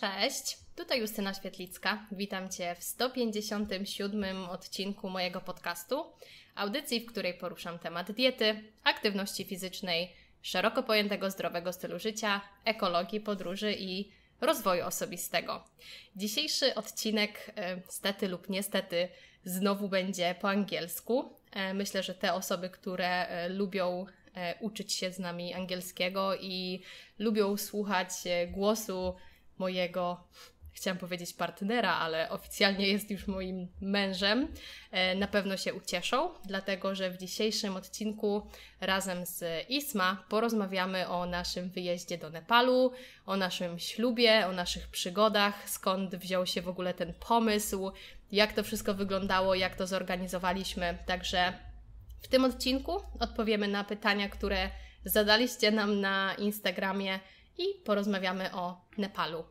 Cześć, tutaj Justyna Świetlicka. Witam Cię w 157. odcinku mojego podcastu, audycji, w której poruszam temat diety, aktywności fizycznej, szeroko pojętego zdrowego stylu życia, ekologii, podróży i rozwoju osobistego. Dzisiejszy odcinek, stety lub niestety, znowu będzie po angielsku. Myślę, że te osoby, które lubią uczyć się z nami angielskiego i lubią słuchać głosu mojego, chciałam powiedzieć partnera, ale oficjalnie jest już moim mężem, na pewno się ucieszą, dlatego że w dzisiejszym odcinku razem z Isma porozmawiamy o naszym wyjeździe do Nepalu, o naszym ślubie, o naszych przygodach, skąd wziął się w ogóle ten pomysł, jak to wszystko wyglądało, jak to zorganizowaliśmy. Także w tym odcinku odpowiemy na pytania, które zadaliście nam na Instagramie i porozmawiamy o Nepalu.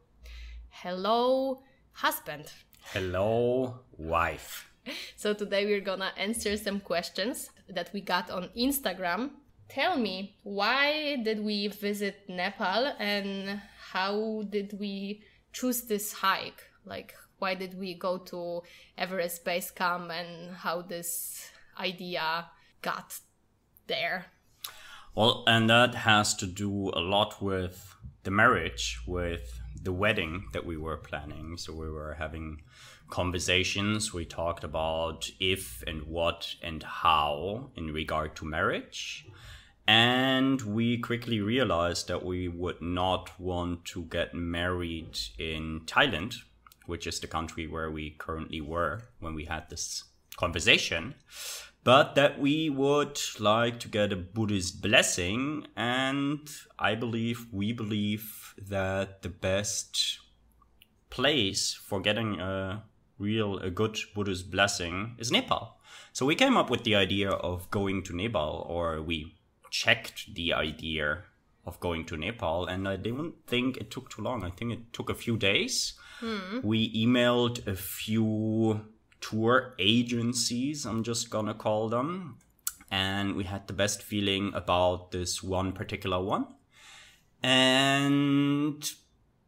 Hello, husband. Hello, wife. So today we're gonna answer some questions that we got on Instagram. Tell me, why did we visit Nepal and how did we choose this hike? Like, why did we go to Everest Base Camp and how this idea got there? Well, and that has to do a lot with the marriage, with the wedding that we were planning. So we were having conversations. We talked about if and what and how in regard to marriage. And we quickly realized that we would not want to get married in Thailand, which is the country where we currently were when we had this conversation, but that we would like to get a Buddhist blessing. And we believe that the best place for getting a good Buddhist blessing is Nepal. So we came up with the idea of going to Nepal, or we checked the idea of going to Nepal, and I didn't think it took too long. I think it took a few days. We emailed a few tour agencies, I'm just gonna call them, and we had the best feeling about this one particular one and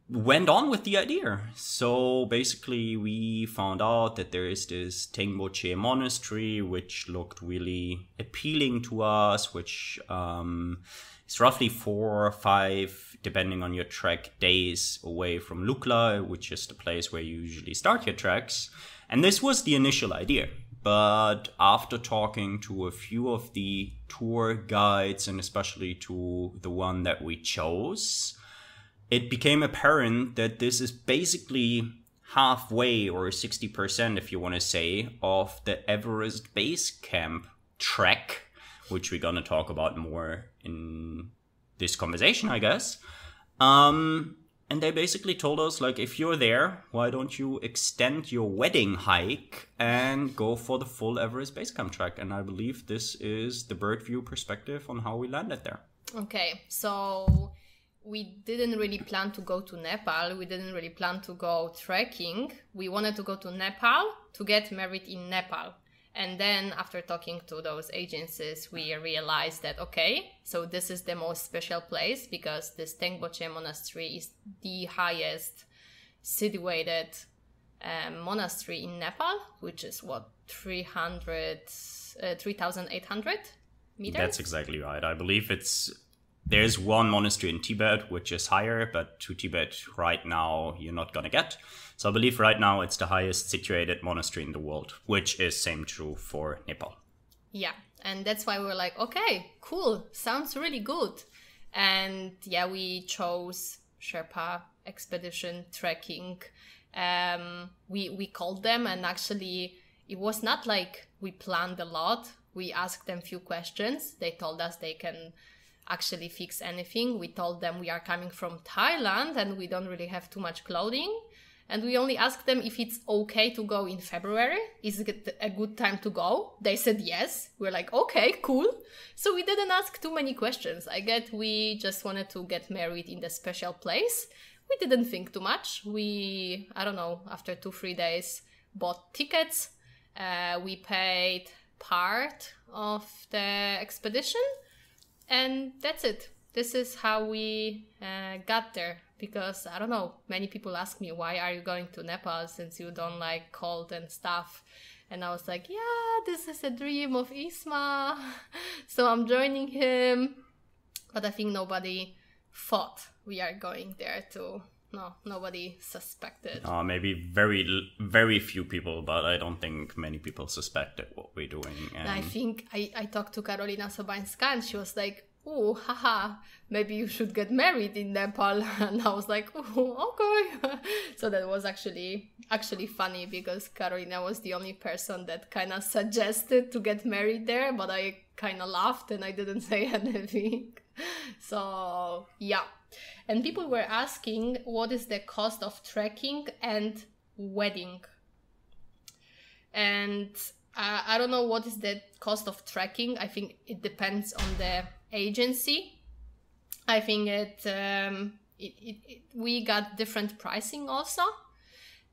went on with the idea. So basically we found out that there is this Tengboche monastery which looked really appealing to us, which is roughly 4 or 5, depending on your trek, days away from Lukla, which is the place where you usually start your treks. And this was the initial idea. But after talking to a few of the tour guides, and especially to the one that we chose, it became apparent that this is basically halfway, or 60% if you want to say, of the Everest Base Camp trek, which we're going to talk about more in this conversation, I guess. And they basically told us, like, if you're there, why don't you extend your wedding hike and go for the full Everest Base Camp trek? And I believe this is the bird view perspective on how we landed there. Okay, so we didn't really plan to go to Nepal. We didn't really plan to go trekking. We wanted to go to Nepal to get married in Nepal. And then after talking to those agencies, we realized that, okay, so this is the most special place because this Tengboche monastery is the highest situated monastery in Nepal, which is 3,800 meters? That's exactly right. I believe there's one monastery in Tibet, which is higher, but to Tibet right now, you're not going to get. So I believe right now it's the highest situated monastery in the world, which is same true for Nepal. Yeah, and that's why we were like, okay, cool, sounds really good. And yeah, we chose Sherpa Expedition Trekking. We called them, and actually it was not like we planned a lot. We asked them a few questions. They told us they can actually fix anything. We told them we are coming from Thailand and we don't really have too much clothing. And we only asked them if it's okay to go in February. Is it a good time to go? They said yes. We're like, okay, cool. So we didn't ask too many questions. I get we just wanted to get married in the special place. We didn't think too much. We, I don't know, after 2-3 days, bought tickets. We paid part of the expedition. And that's it. This is how we got there. because I don't know, many people ask me, why are you going to Nepal since you don't like cold and stuff? And I was like, yeah, this is a dream of Isma. So I'm joining him. But I think nobody thought we are going there too. No, nobody suspected. Maybe very few people, but I don't think many people suspected what we're doing. And I think I talked to Karolina Sobańska and she was like, oh, haha, maybe you should get married in Nepal. And I was like, oh, okay. So that was actually funny, because Karolina was the only person that kind of suggested to get married there, but I kind of laughed and I didn't say anything. So yeah. And people were asking, what is the cost of trekking and wedding? And I don't know what is the cost of trekking. I think it depends on the agency. I think we got different pricing also.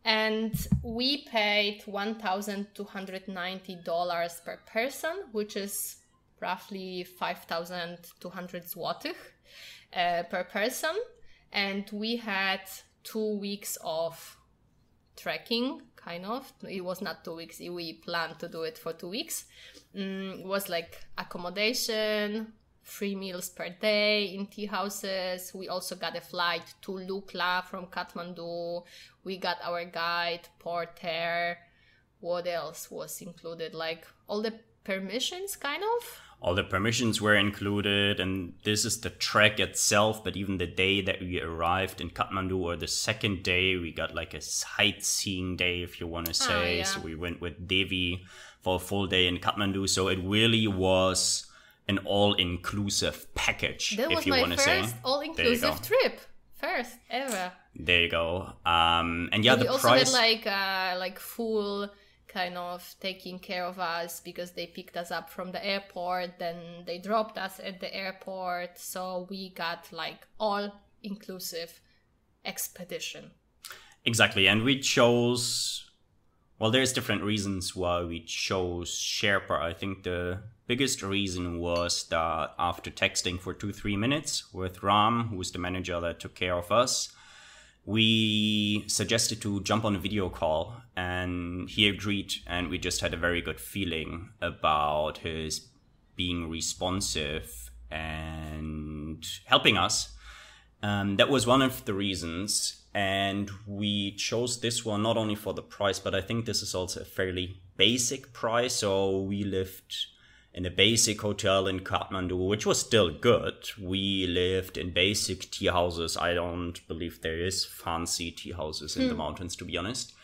And we paid $1,290 per person, which is roughly 5,200 złotych per person. And we had 2 weeks of trekking, kind of. It was not 2 weeks. We planned to do it for 2 weeks. It was like accommodation, 3 meals per day in tea houses. We also got a flight to Lukla from Kathmandu. We got our guide, porter. What else was included? Like all the permissions, kind of? All the permissions were included, and this is the trek itself. But even the day that we arrived in Kathmandu, or the second day, we got like a sightseeing day, if you want to say. Yeah. So we went with Devi for a full day in Kathmandu. So it really was an all-inclusive package, That if was you my want to say. first all-inclusive trip. First ever. There you go. And yeah, we the also price. had like full kind of taking care of us, because they picked us up from the airport, then they dropped us at the airport. So we got like all-inclusive expedition. Exactly. And we chose, well, there's different reasons why we chose Sherpa. I think the biggest reason was that after texting for 2-3 minutes with Ram, who was the manager that took care of us, we suggested to jump on a video call, and he agreed, and we just had a very good feeling about his being responsive and helping us. That was one of the reasons, and we chose this one not only for the price, but I think this is also a fairly basic price. So we lived in a basic hotel in Kathmandu, which was still good. We lived in basic tea houses. I don't believe there is fancy tea houses in the mountains, to be honest.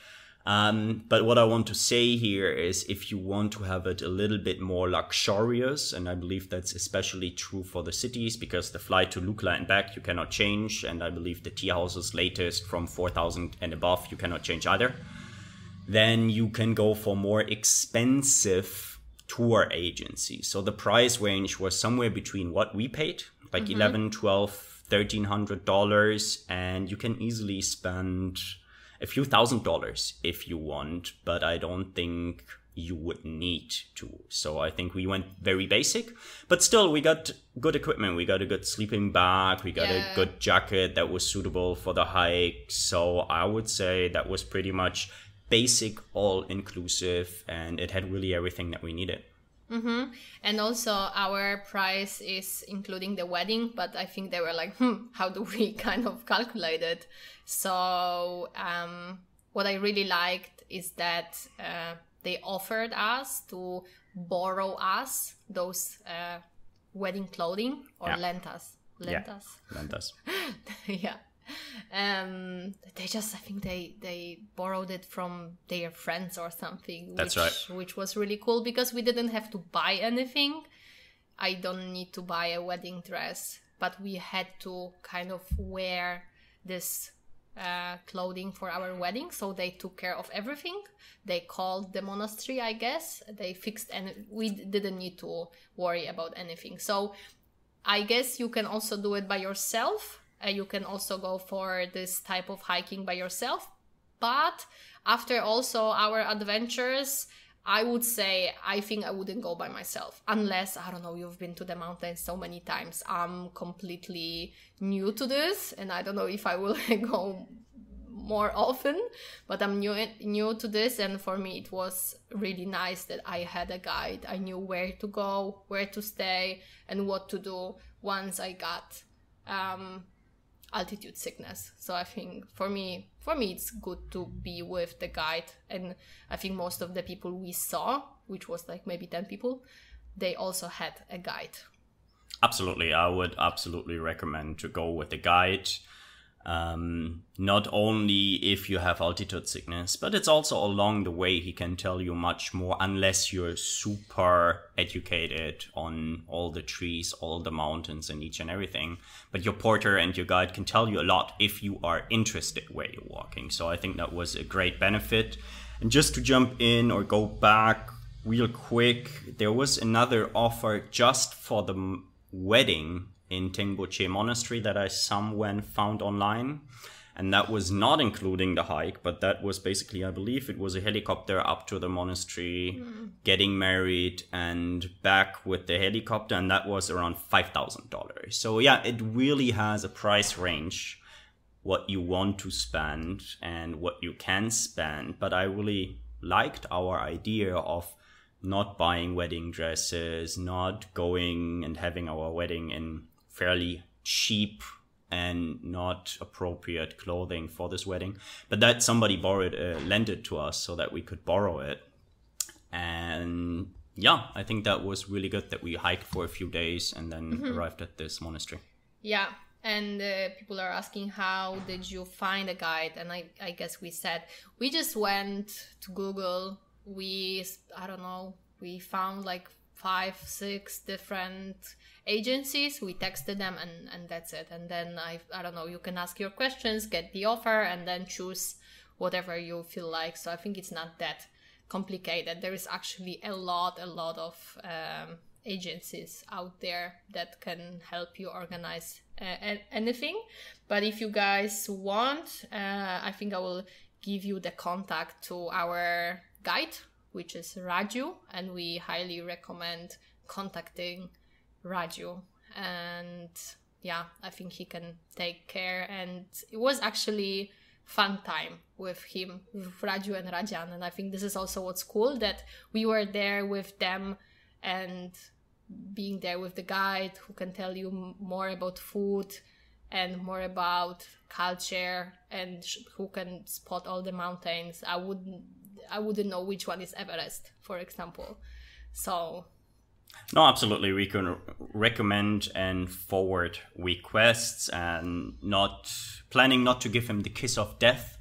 But what I want to say here is, if you want to have it a little bit more luxurious, and I believe that's especially true for the cities, because the flight to Lukla and back you cannot change, and I believe the tea houses latest from 4,000 and above you cannot change either, then you can go for more expensive tour agencies. So the price range was somewhere between what we paid, like $1,100, $1,200, $1,300, and you can easily spend a few $1,000s if you want, but I don't think you would need to. So I think we went very basic, but still we got good equipment. We got a good sleeping bag, we got a good jacket that was suitable for the hike. So I would say that was pretty much basic, all-inclusive, and it had really everything that we needed. And also our price is including the wedding, but I think they were like, how do we kind of calculate it? So what I really liked is that they offered us to borrow us those wedding clothing, or lent us. Lent us. Yeah. They just, I think they borrowed it from their friends or something. That's right. Which was really cool, because we didn't have to buy anything. I don't need to buy a wedding dress, but we had to kind of wear this clothing for our wedding. So they took care of everything. They called the monastery, I guess. They fixed, and we didn't need to worry about anything. So I guess you can also do it by yourself. You can also go for this type of hiking by yourself. But after also our adventures, I would say I think I wouldn't go by myself unless, I don't know, you've been to the mountains so many times. I'm completely new to this and I don't know if I will go more often, but I'm new to this, and for me it was really nice that I had a guide. I knew where to go, where to stay, and what to do once I got altitude sickness. So I think for me it's good to be with the guide, and I think most of the people we saw, which was like maybe 10 people, they also had a guide. Absolutely, I would absolutely recommend to go with a guide. Not only if you have altitude sickness, but it's also along the way he can tell you much more, unless you're super educated on all the trees, all the mountains and each and everything. But your porter and your guide can tell you a lot if you are interested where you're walking. So I think that was a great benefit. And just to jump in or go back real quick, there was another offer just for the wedding in Tengboche Monastery that I somewhere found online, and that was not including the hike, but that was basically, I believe it was a helicopter up to the monastery, getting married and back with the helicopter, and that was around $5,000. So yeah, it really has a price range, what you want to spend and what you can spend. But I really liked our idea of not buying wedding dresses, not going and having our wedding in fairly cheap and not appropriate clothing for this wedding, but that somebody lent it to us so that we could borrow it. And yeah, I think that was really good that we hiked for a few days and then arrived at this monastery. Yeah, and people are asking, how did you find a guide? And I guess we said we just went to Google. We found like 5-6 different agencies. We texted them and that's it. And then I don't know, you can ask your questions, get the offer, and then choose whatever you feel like. So I think it's not that complicated. There is actually a lot of agencies out there that can help you organize anything. But if you guys want, I think I will give you the contact to our guide, which is Raju, and we highly recommend contacting Raju. And yeah, I think he can take care. And it was actually fun time with him, with Raju and Rajan. And I think this is also what's cool, that we were there with them and being there with the guide who can tell you more about food and more about culture, and who can spot all the mountains. I wouldn't know which one is Everest, for example. So no, absolutely, we can recommend and forward requests, and not planning not to give him the kiss of death.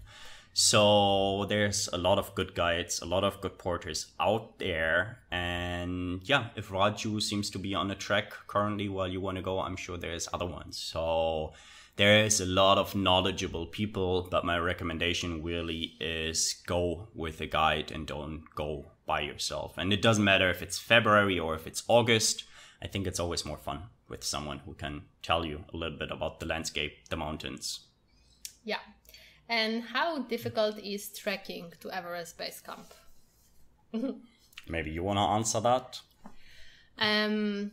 So there's a lot of good guides, a lot of good porters out there. And yeah, if Raju seems to be on a track currently while you want to go, I'm sure there's other ones. So there's a lot of knowledgeable people, but my recommendation really is go with a guide and don't go by yourself. And it doesn't matter if it's February or if it's August. I think it's always more fun with someone who can tell you a little bit about the landscape, the mountains. Yeah. And how difficult is trekking to Everest Base Camp? Maybe you want to answer that? I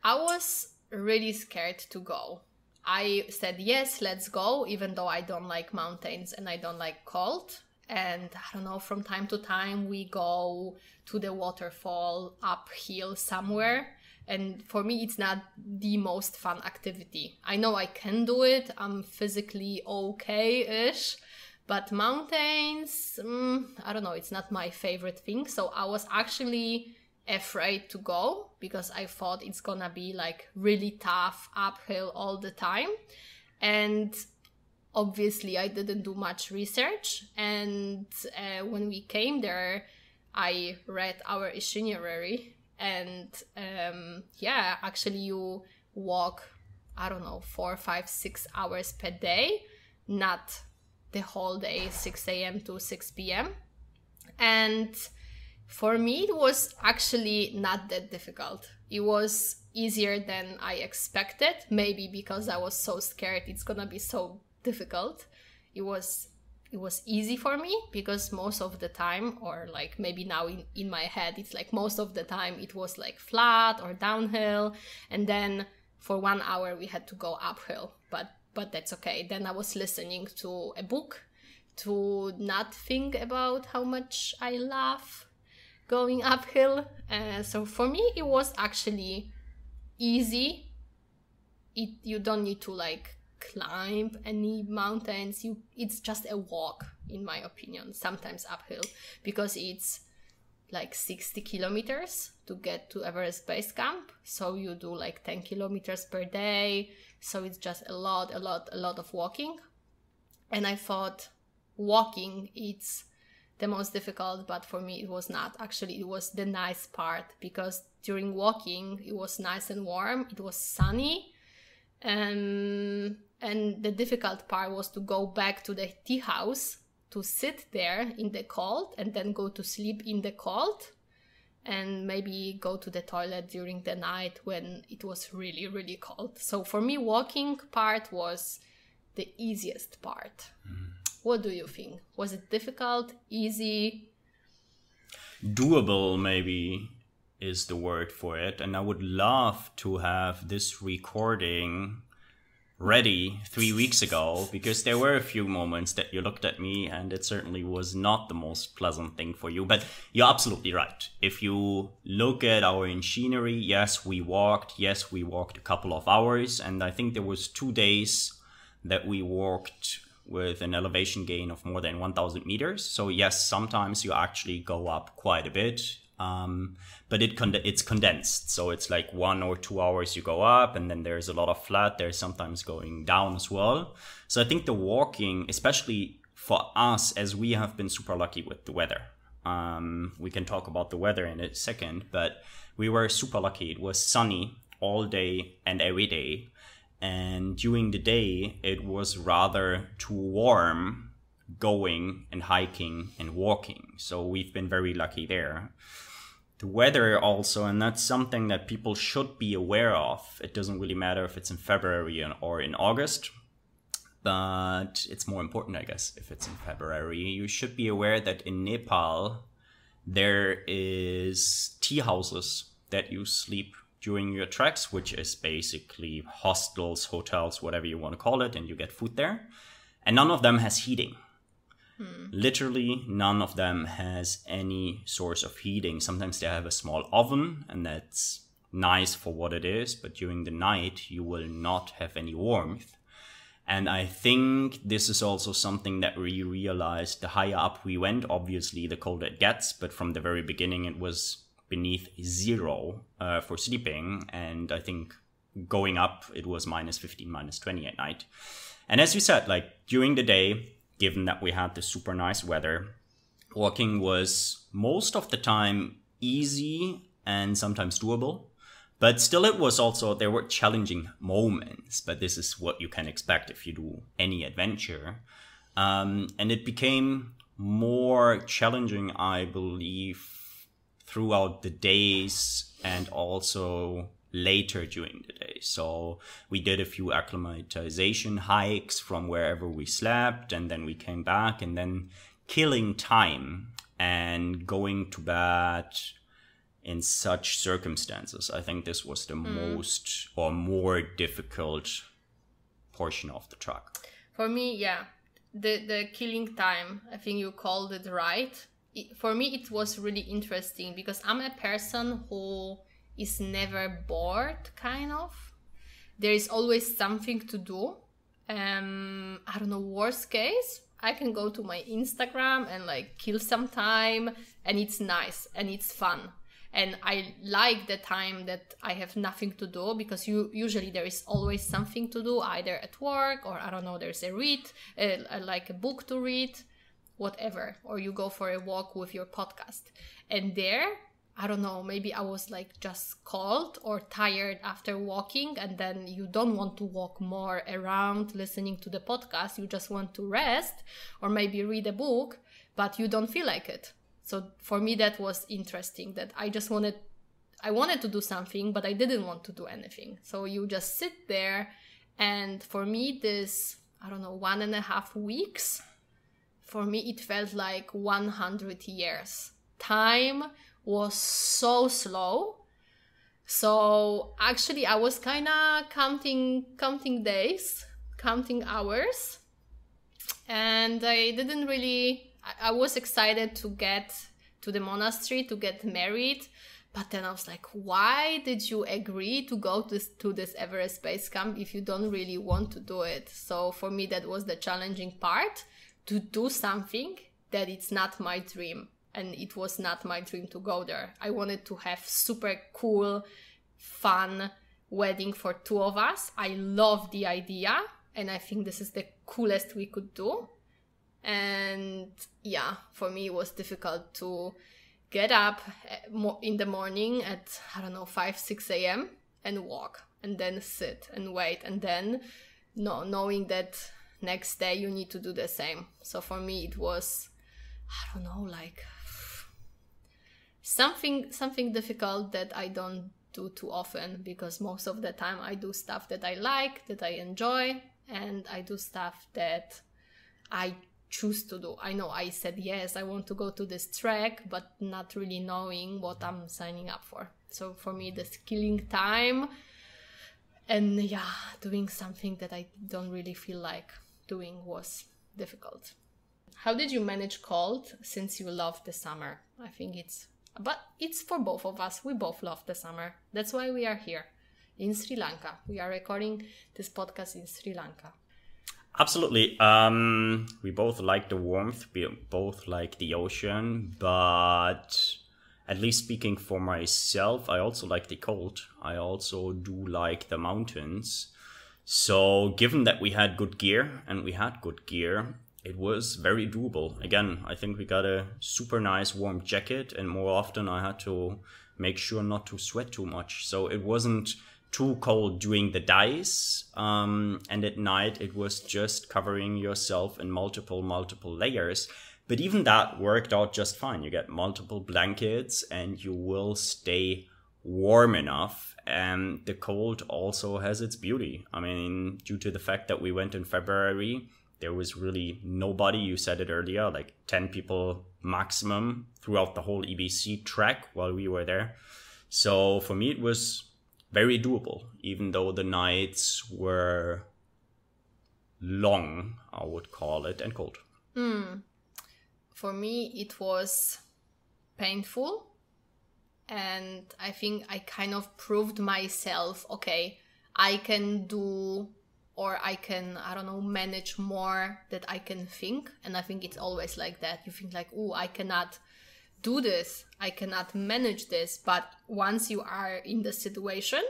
was really scared to go. I said, yes, let's go, even though I don't like mountains and I don't like cold. And I don't know, from time to time we go to the waterfall uphill somewhere. And for me, it's not the most fun activity. I know I can do it. I'm physically okay-ish. But mountains, I don't know, it's not my favorite thing. So I was actually afraid to go because I thought it's gonna be like really tough uphill all the time. And obviously I didn't do much research. And when we came there, I read our itinerary. And yeah, actually you walk, I don't know, 4, 5, 6 hours per day, not the whole day, 6 a.m. to 6 p.m. And for me, it was actually not that difficult. It was easier than I expected, maybe because I was so scared it's gonna be so difficult. It was it was easy for me, because most of the time, or like maybe now in my head, it's like most of the time it was like flat or downhill, and then for 1 hour we had to go uphill, but that's okay. Then I was listening to a book to not think about how much I love going uphill. So for me it was actually easy. You don't need to like climb any mountains. It's just a walk, in my opinion, sometimes uphill, because it's like 60 kilometers to get to Everest Base Camp. So you do like 10 kilometers per day. So it's just a lot of walking. And I thought walking, it's the most difficult, but for me it was not. Actually, it was the nice part, because during walking it was nice and warm, it was sunny, and the difficult part was to go back to the tea house, to sit there in the cold and then go to sleep in the cold, and maybe go to the toilet during the night when it was really cold. So for me, walking part was the easiest part. What do you think? Was it difficult, easy? Doable, maybe, is the word for it. And I would love to have this recording ready 3 weeks ago, because there were a few moments that you looked at me and it certainly was not the most pleasant thing for you. But you're absolutely right. If you look at our machinery, yes, we walked a couple of hours, and I think there was 2 days that we walked with an elevation gain of more than 1,000 meters. So yes, sometimes you actually go up quite a bit, but it's condensed. So it's like 1 or 2 hours you go up, and then there's a lot of flat. There's sometimes going down as well. So I think the walking, especially for us, as we have been super lucky with the weather. We can talk about the weather in a second, but we were super lucky. It was sunny all day and every day. And during the day, it was rather too warm going and hiking and walking. So we've been very lucky there. The weather also, and that's something that people should be aware of. It doesn't really matter if it's in February or in August, but it's more important, I guess, if it's in February. You should be aware that in Nepal, there is tea houses that you sleep during your treks, which is basically hostels, hotels, whatever you want to call it, and you get food there. And none of them has heating. Literally, none of them has any source of heating. Sometimes they have a small oven, and that's nice for what it is, but during the night, you will not have any warmth. And I think this is also something that we realized the higher up we went. Obviously, the colder it gets, but from the very beginning, it was beneath 0 for sleeping, and I think going up it was -15, -20 at night. And as you said, like during the day, given that we had this super nice weather, walking was most of the time easy and sometimes doable, but still it was also, there were challenging moments, but this is what you can expect if you do any adventure. And it became more challenging, I believe, throughout the days and also later during the day. So we did a few acclimatization hikes from wherever we slept, and then we came back, and then killing time and going to bed in such circumstances. I think this was the most or more difficult portion of the trek. For me, yeah, the killing time, I think you called it right. For me, it was really interesting because I'm a person who is never bored, kind of. There is always something to do. I don't know, worst case, I can go to my Instagram and like kill some time, and it's nice and it's fun. And I like the time that I have nothing to do, because usually there is always something to do, either at work or I don't know, there's like a book to read, whatever, or you go for a walk with your podcast. And there, I don't know, maybe I was like just cold or tired after walking, and then you don't want to walk more around listening to the podcast. You just want to rest or maybe read a book, but you don't feel like it. So for me, that was interesting, that I wanted to do something, but I didn't want to do anything. So you just sit there. And for me, this, I don't know, 1.5 weeks for me, it felt like 100 years. Time was so slow. So actually, I was kind of counting days, counting hours. And I was excited to get to the monastery, to get married. But then I was like, why did you agree to go to this Everest Base Camp if you don't really want to do it? So for me, that was the challenging part, to do something that it's not my dream. And it was not my dream to go there. I wanted to have super cool, fun wedding for two of us. I love the idea. And I think this is the coolest we could do. And yeah, for me, it was difficult to get up in the morning at, 5, 6 a.m. and walk, and then sit and wait, and then knowing that next day you need to do the same. So for me, it was, like something difficult that I don't do too often, because most of the time I do stuff that I like, that I enjoy, and I do stuff that I choose to do. I know I said, yes, I want to go to this trek, but not really knowing what I'm signing up for. So for me, the killing time and doing something that I don't really feel like doing was difficult. How did you manage cold, since you love the summer? I think it's for both of us. We both love the summer. That's why we are here in Sri Lanka. We are recording this podcast in Sri Lanka. Absolutely. We both like the warmth. We both like the ocean. But at least speaking for myself, I also like the cold. I also do like the mountains. So given that we had good gear, it was very doable. Again, I think we got a super nice warm jacket, and more often I had to make sure not to sweat too much. So it wasn't too cold during the dice, and at night it was just covering yourself in multiple layers. But even that worked out just fine. You get multiple blankets and you will stay warm enough. And the cold also has its beauty. I mean, due to the fact that we went in February, there was really nobody. You said it earlier, like 10 people maximum throughout the whole EBC trek while we were there. So for me, it was very doable, even though the nights were long, I would call it, and cold. For me, it was painful. And I think I kind of proved myself, okay, I can do, or I can, manage more that I can think. And I think it's always like that. You think like, oh, I cannot do this, I cannot manage this. But once you are in the situation,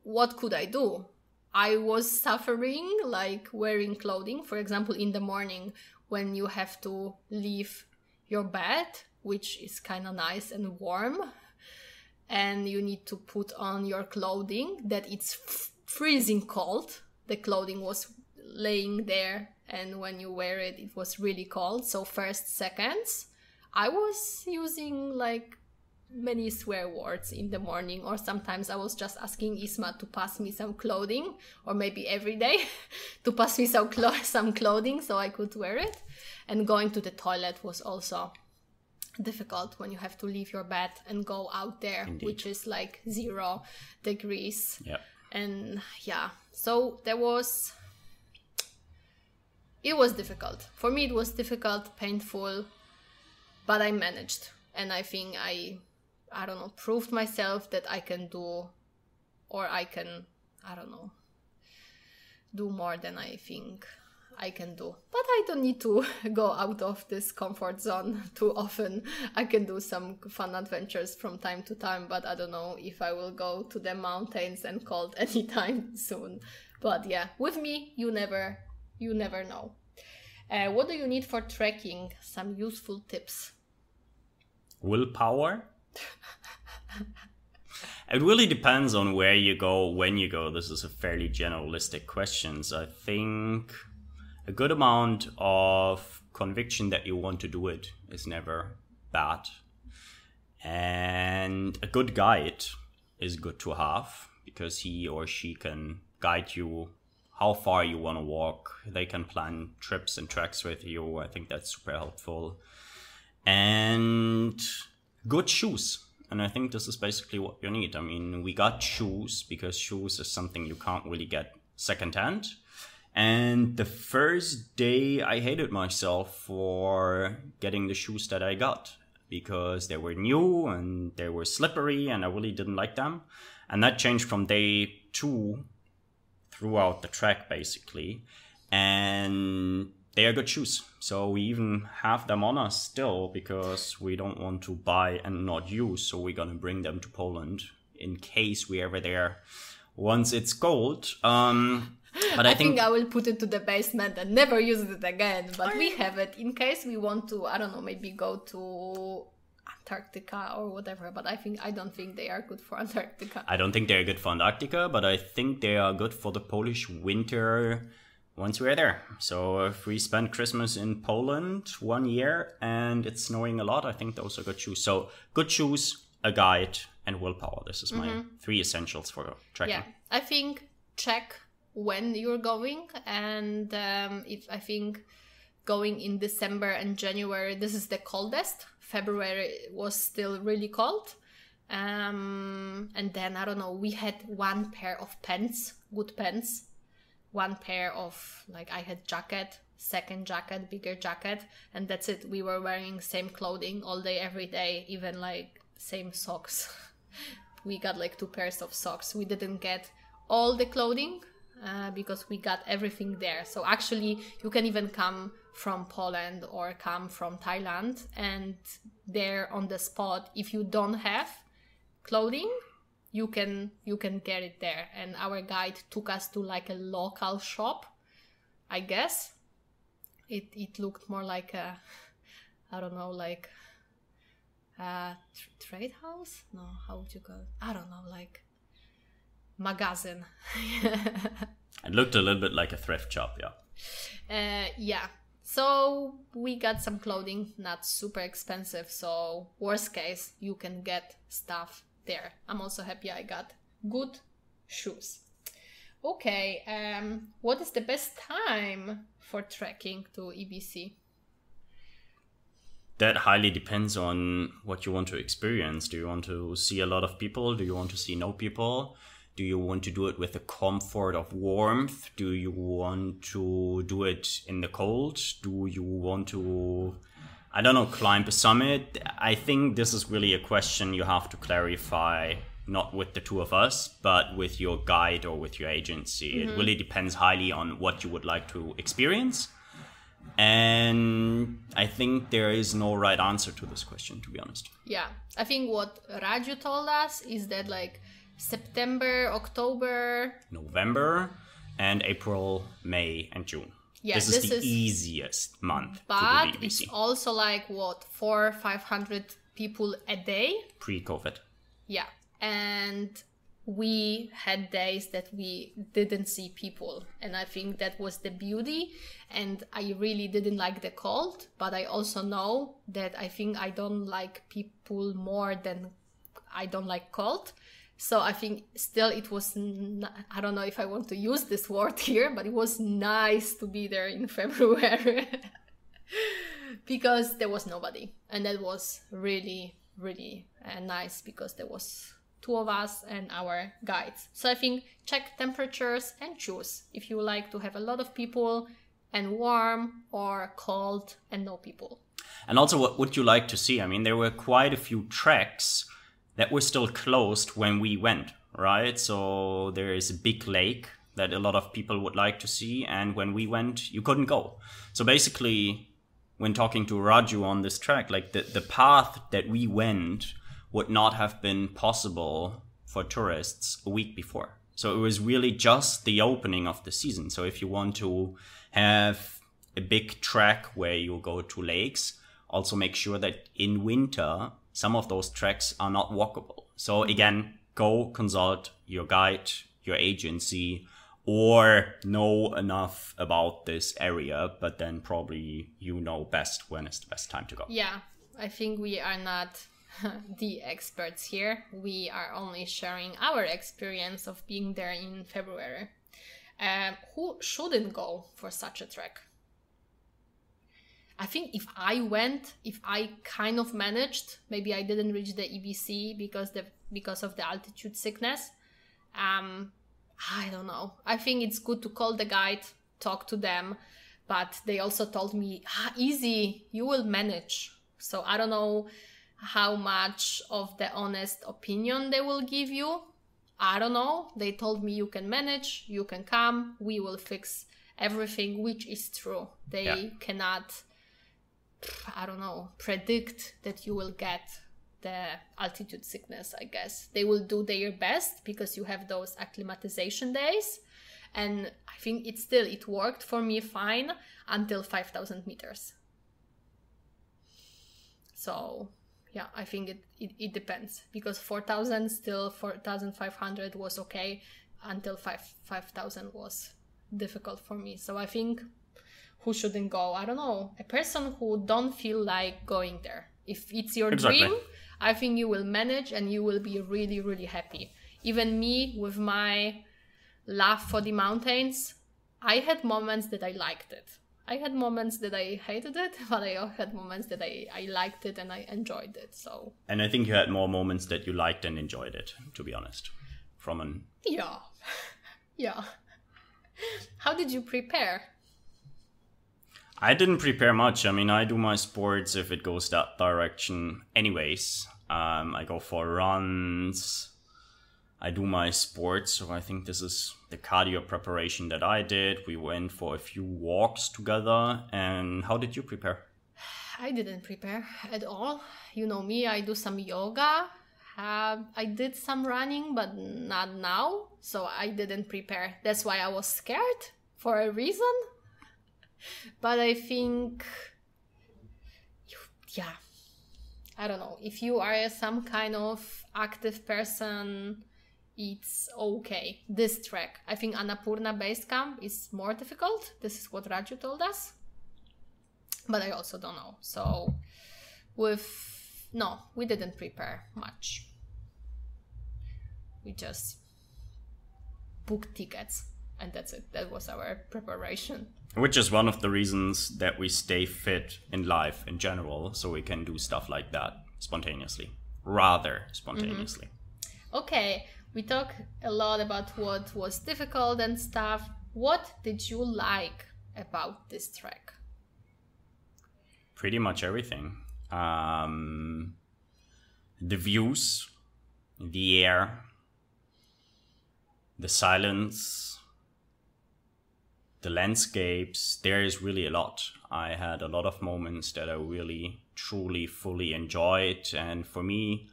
what could I do? I was suffering, like wearing clothing. For example, in the morning when you have to leave your bed, which is kind of nice and warm, and you need to put on your clothing that it's freezing cold. The clothing was laying there, and when you wear it, it was really cold. So first seconds, I was using like many swear words in the morning, or sometimes I was just asking Isma to pass me some clothing, or maybe every day to pass me some clothing so I could wear it. And going to the toilet was also difficult when you have to leave your bed and go out there. Indeed. Which is like 0 degrees. Yeah. And so it was difficult. For me, it was difficult, painful, but I managed. And I think I proved myself that I can do, or I can, do more than I think I can do. But I don't need to go out of this comfort zone too often. I can do some fun adventures from time to time, but I don't know if I will go to the mountains and cold anytime soon. But with me, you never know. What do you need for trekking? Some useful tips. Willpower? It really depends on where you go, when you go. This is a fairly generalistic question. So I think a good amount of conviction that you want to do it is never bad. And a good guide is good to have, because he or she can guide you how far you want to walk. They can plan trips and treks with you. I think that's super helpful. And good shoes. And I think this is basically what you need. I mean, we got shoes because shoes is something you can't really get secondhand. And the first day I hated myself for getting the shoes that I got because they were new and they were slippery and I really didn't like them. And that changed from day 2 throughout the trek basically. And they are good shoes. So we even have them on us still because we don't want to buy and not use. So we're going to bring them to Poland in case we're ever there once it's cold. But I think I will put it to the basement and never use it again. But we have it in case we want to, I don't know, maybe go to Antarctica or whatever. But I don't think they are good for Antarctica. I don't think they're good for Antarctica, but I think they are good for the Polish winter once we're there. So if we spend Christmas in Poland 1 year and it's snowing a lot, I think those are good shoes. So good shoes, a guide, and willpower. This is my 3 essentials for trekking. Yeah, I think check when you're going, and if I think going in December and January, this is the coldest. February was still really cold. And then, I don't know, we had 1 pair of pants, good pants. 1 pair of, like, I had jacket, second jacket, bigger jacket, and that's it. We were wearing same clothing all day, every day, even like same socks. We got like 2 pairs of socks. We didn't get all the clothing because we got everything there. So actually you can even come from Poland or come from Thailand, and there on the spot, if you don't have clothing, you can get it there. And our guide took us to like a local shop, I guess. It looked more like a, I don't know, like a trade house? No, how would you call it? I don't know, like magazine. It looked a little bit like a thrift shop, yeah. Yeah. So we got some clothing, not super expensive. So worst case, you can get stuff there. I'm also happy I got good shoes. Okay, what is the best time for trekking to EBC? That highly depends on what you want to experience. Do you want to see a lot of people? Do you want to see no people? Do you want to do it with the comfort of warmth? Do you want to do it in the cold? Do you want to, I don't know, climb a summit? I think this is really a question you have to clarify, not with the 2 of us, but with your guide or with your agency. It really depends highly on what you would like to experience. And I think there is no right answer to this question, to be honest. Yeah, I think what Raju told us is that like September, October, November, and April, May, and June. Yeah, this is the easiest month but to do it's EBC. also like what, 400-500 people a day Pre-COVID. Yeah, and we had days that we didn't see people, and I think that was the beauty. And I really didn't like the cold, but I also know that I think I don't like people more than I don't like cold. So I think still it was, I don't know if I want to use this word here, but it was nice to be there in February because there was nobody. And that was really, really nice because there was 2 of us and our guides. So I think check temperatures and choose if you like to have a lot of people and warm, or cold and no people. And also, what would you like to see? I mean, there were quite a few treks that were still closed when we went, right? So there is a big lake that a lot of people would like to see, and when we went, you couldn't go. So basically, when talking to Raju on this trek, like the path that we went would not have been possible for tourists a week before. So it was really just the opening of the season. So if you want to have a big trek where you go to lakes, also make sure that in winter, some of those treks are not walkable. So again, go consult your guide, your agency, or know enough about this area, but then probably you know best when is the best time to go. Yeah, I think we are not the experts here. We are only sharing our experience of being there in February. Who shouldn't go for such a trek? I think if I kind of managed, maybe I didn't reach the EBC because of the altitude sickness. I don't know. I think it's good to call the guide, talk to them, but they also told me, easy, you will manage. So I don't know how much of the honest opinion they will give you. I don't know. They told me you can manage, you can come, we will fix everything, which is true. They cannot, I don't know, predict that you will get the altitude sickness, I guess. They will do their best because you have those acclimatization days. And I think it worked for me fine until 5,000 meters. So yeah, I think it depends, because 4,000 still 4,500 was okay until 5,000 was difficult for me. So I think who shouldn't go? I don't know. A person who don't feel like going there. If it's your dream, I think you will manage and you will be really, really happy. Even me with my love for the mountains, I had moments that I liked it. I had moments that I hated it, but I had moments that I liked it and I enjoyed it. So. And I think you had more moments that you liked and enjoyed it, to be honest. Yeah. How did you prepare? I didn't prepare much. I mean, I do my sports if it goes that direction anyways. I go for runs. I do my sports, so I think this is the cardio preparation that I did. We went for a few walks together. And how did you prepare? I didn't prepare at all. You know me, I do some yoga. I did some running, but not now. So I didn't prepare. That's why I was scared, for a reason. But I think, I don't know. If you are some kind of active person, it's okay. This trek, I think Annapurna base camp is more difficult. This is what Raju told us. But I also don't know. So we didn't prepare much. We just booked tickets and that's it. That was our preparation. Which is one of the reasons that we stay fit in life in general, so we can do stuff like that rather spontaneously. Mm-hmm. Okay. We talk a lot about what was difficult and stuff. What did you like about this trek? Pretty much everything. The views, the air, the silence, the landscapes. There is really a lot. I had a lot of moments that I really, truly, fully enjoyed. And for me,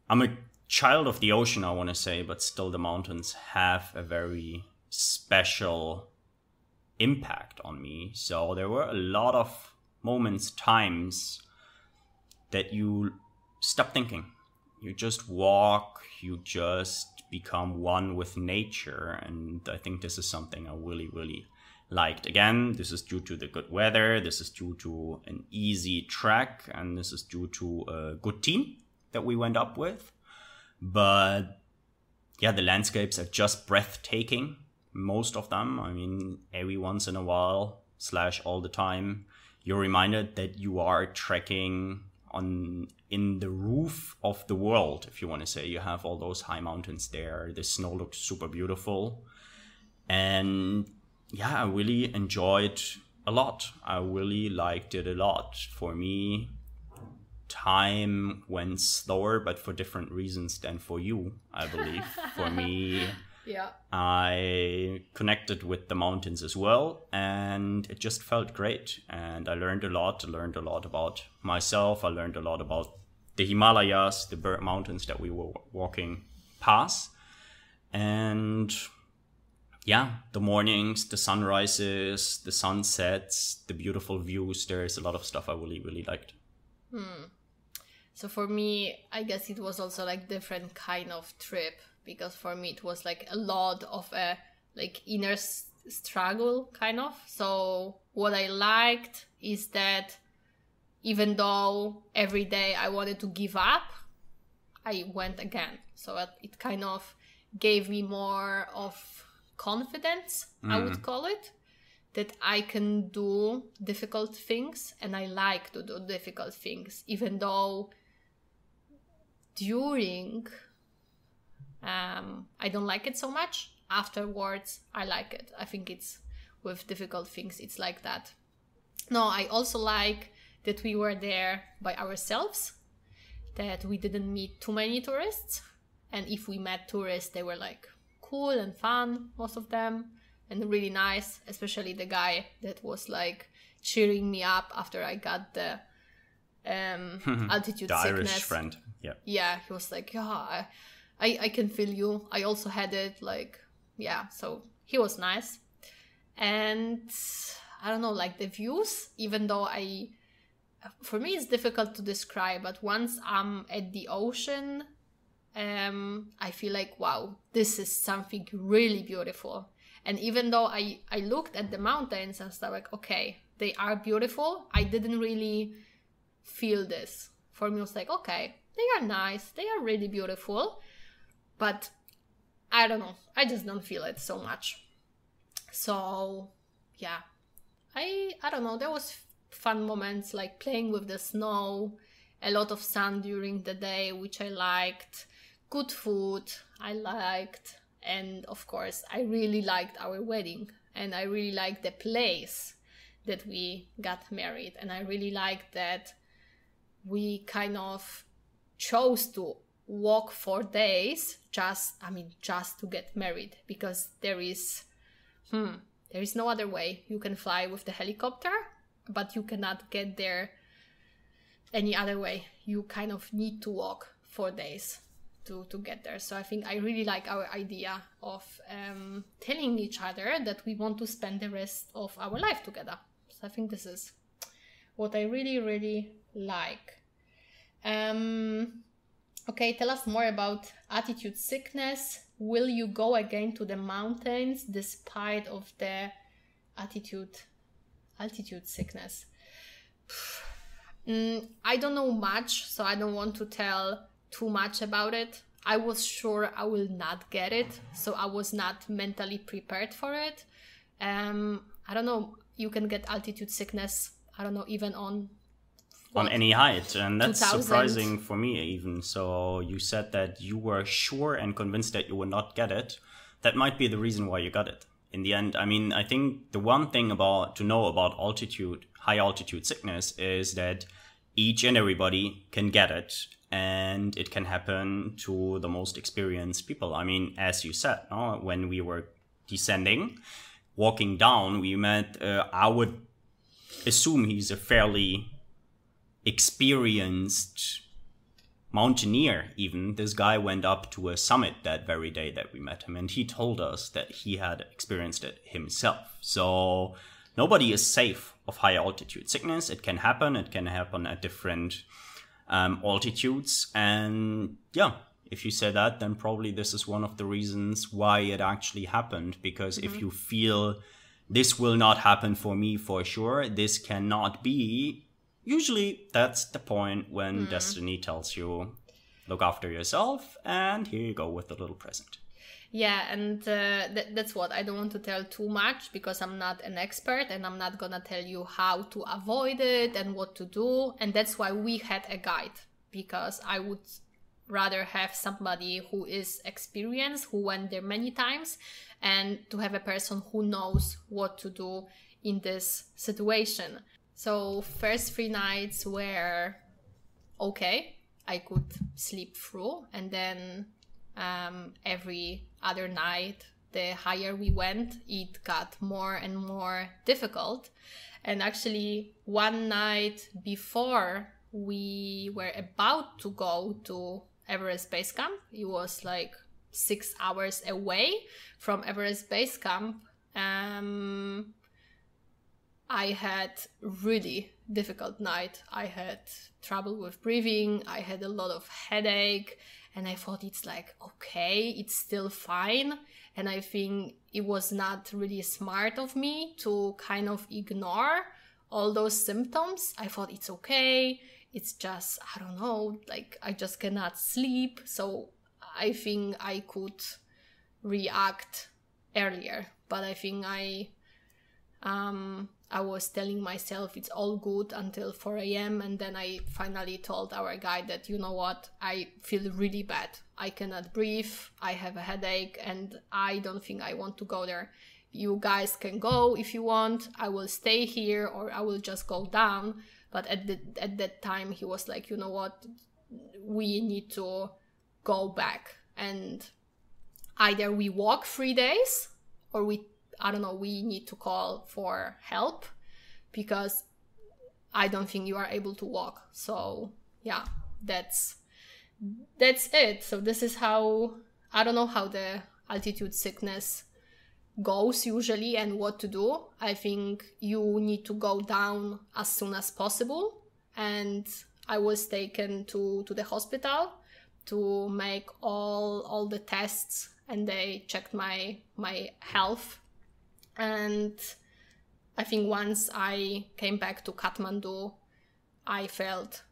I'm a child of the ocean, I want to say, but still the mountains have a very special impact on me. So there were a lot of times that you stop thinking. You just walk, you just become one with nature. And I think this is something I really, really liked. Again, this is due to the good weather, this is due to an easy trek, and this is due to a good team that we went up with. But yeah, the landscapes are just breathtaking. Most of them. I mean, every once in a while / all the time, you're reminded that you are trekking in the roof of the world, if you want to say. You have all those high mountains there. The snow looks super beautiful. And yeah, I really enjoyed a lot. I really liked it a lot. For me, time went slower, but for different reasons than for you, I believe. For me, I connected with the mountains as well, and it just felt great. And I learned a lot. I learned a lot about myself. I learned a lot about the Himalayas, the mountains that we were walking past. And yeah, the mornings, the sunrises, the sunsets, the beautiful views. There's a lot of stuff I really, really liked. So for me, I guess it was also like different kind of trip, because for me it was like a lot of a like inner struggle kind of. So what I liked is that even though every day I wanted to give up, I went again. So it kind of gave me more of confidence, I would call it, that I can do difficult things, and I like to do difficult things, even though during I don't like it so much. Afterwards, I like it. I think it's with difficult things, it's like that. No, I also like that we were there by ourselves, that we didn't meet too many tourists. And if we met tourists, they were like cool and fun, most of them, and really nice, especially the guy that was like cheering me up after I got the altitude the sickness. Irish friend, yeah. Yeah, he was like, yeah, I can feel you. I also had it, like, yeah, so he was nice. And I don't know, like the views, even though for me it's difficult to describe, but once I'm at the ocean, I feel like, wow, this is something really beautiful. And even though I looked at the mountains and stuff, like, okay, they are beautiful, I didn't really feel this. For me, it was like, okay, they are nice, they are really beautiful, but I don't know, I just don't feel it so much. So yeah, I don't know, there was fun moments like playing with the snow, a lot of sun during the day, which I liked, good food I liked, and of course I really liked our wedding, and I really liked the place that we got married, and I really liked that we kind of chose to walk 4 days just to get married, because there is no other way. You can fly with the helicopter, but you cannot get there any other way. You kind of need to walk 4 days to get there. So I think I really like our idea of telling each other that we want to spend the rest of our life together. So I think this is what I really, really like. Okay, tell us more about altitude sickness. Will you go again to the mountains despite of the altitude sickness? I don't know much, so I don't want to tell too much about it. I was sure I will not get it, so I was not mentally prepared for it. I don't know, you can get altitude sickness, I don't know, even on any height, and that's 2000. surprising for me even. So you said that you were sure and convinced that you would not get it. That might be the reason why you got it in the end. I mean, I think the one thing to know about high altitude sickness is that each and everybody can get it, and it can happen to the most experienced people. I mean, as you said, when we were descending, walking down, we met, I would assume he's a fairly experienced mountaineer even. This guy went up to a summit that very day that we met him, and he told us that he had experienced it himself. So nobody is safe of high altitude sickness. It can happen at different altitudes, and yeah, if you say that, then probably this is one of the reasons why it actually happened, because if you feel this will not happen for me for sure, this cannot be, usually that's the point when destiny tells you, look after yourself, and here you go with a little present. Yeah, and that's what I don't want to tell too much, because I'm not an expert and I'm not gonna tell you how to avoid it and what to do. And that's why we had a guide, because I would rather have somebody who is experienced, who went there many times, and to have a person who knows what to do in this situation. So first 3 nights were okay, I could sleep through, and then every other night, the higher we went, it got more and more difficult. And actually, one night before we were about to go to Everest Base Camp, it was like 6 hours away from Everest Base Camp, I had really difficult night. I had trouble with breathing, I had a lot of headache, and I thought it's like, okay, it's still fine. And I think it was not really smart of me to kind of ignore all those symptoms. I thought it's okay, it's just, I don't know, like I just cannot sleep. So I think I could react earlier, but I think I was telling myself it's all good until 4 a.m. and then I finally told our guide that, you know what, I feel really bad. I cannot breathe, I have a headache, and I don't think I want to go there. You guys can go if you want, I will stay here, or I will just go down. But at that time he was like, you know what, we need to go back, and either we walk 3 days or we need to call for help, because I don't think you are able to walk. So yeah, that's it. So this is how, I don't know how the altitude sickness goes usually and what to do. I think you need to go down as soon as possible, and I was taken to the hospital to make all the tests, and they checked my health. And I think once I came back to Kathmandu, I felt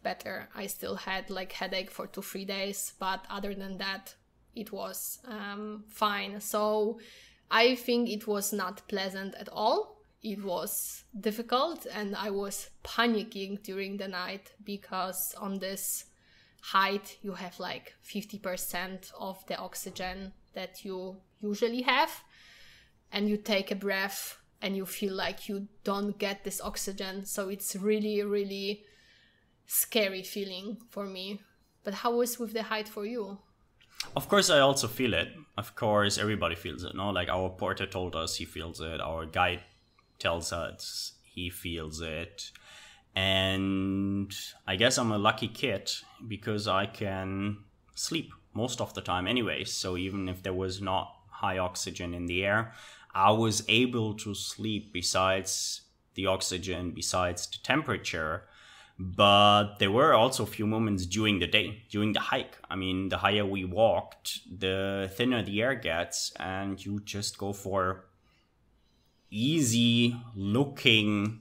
better. I still had like headache for 2-3 days, but other than that, it was fine. So I think it was not pleasant at all. It was difficult, and I was panicking during the night, because on this height you have like 50% of the oxygen that you usually have, and you take a breath and you feel like you don't get this oxygen. So it's really, really scary feeling for me. But how was with the height for you? Of course, I also feel it. Of course, everybody feels it, no? Like our porter told us he feels it. Our guide tells us he feels it. And I guess I'm a lucky kid because I can sleep most of the time anyway. So even if there was not high oxygen in the air, I was able to sleep besides the oxygen, besides the temperature. But there were also a few moments during the day, during the hike. I mean, the higher we walked, the thinner the air gets, and you just go for easy looking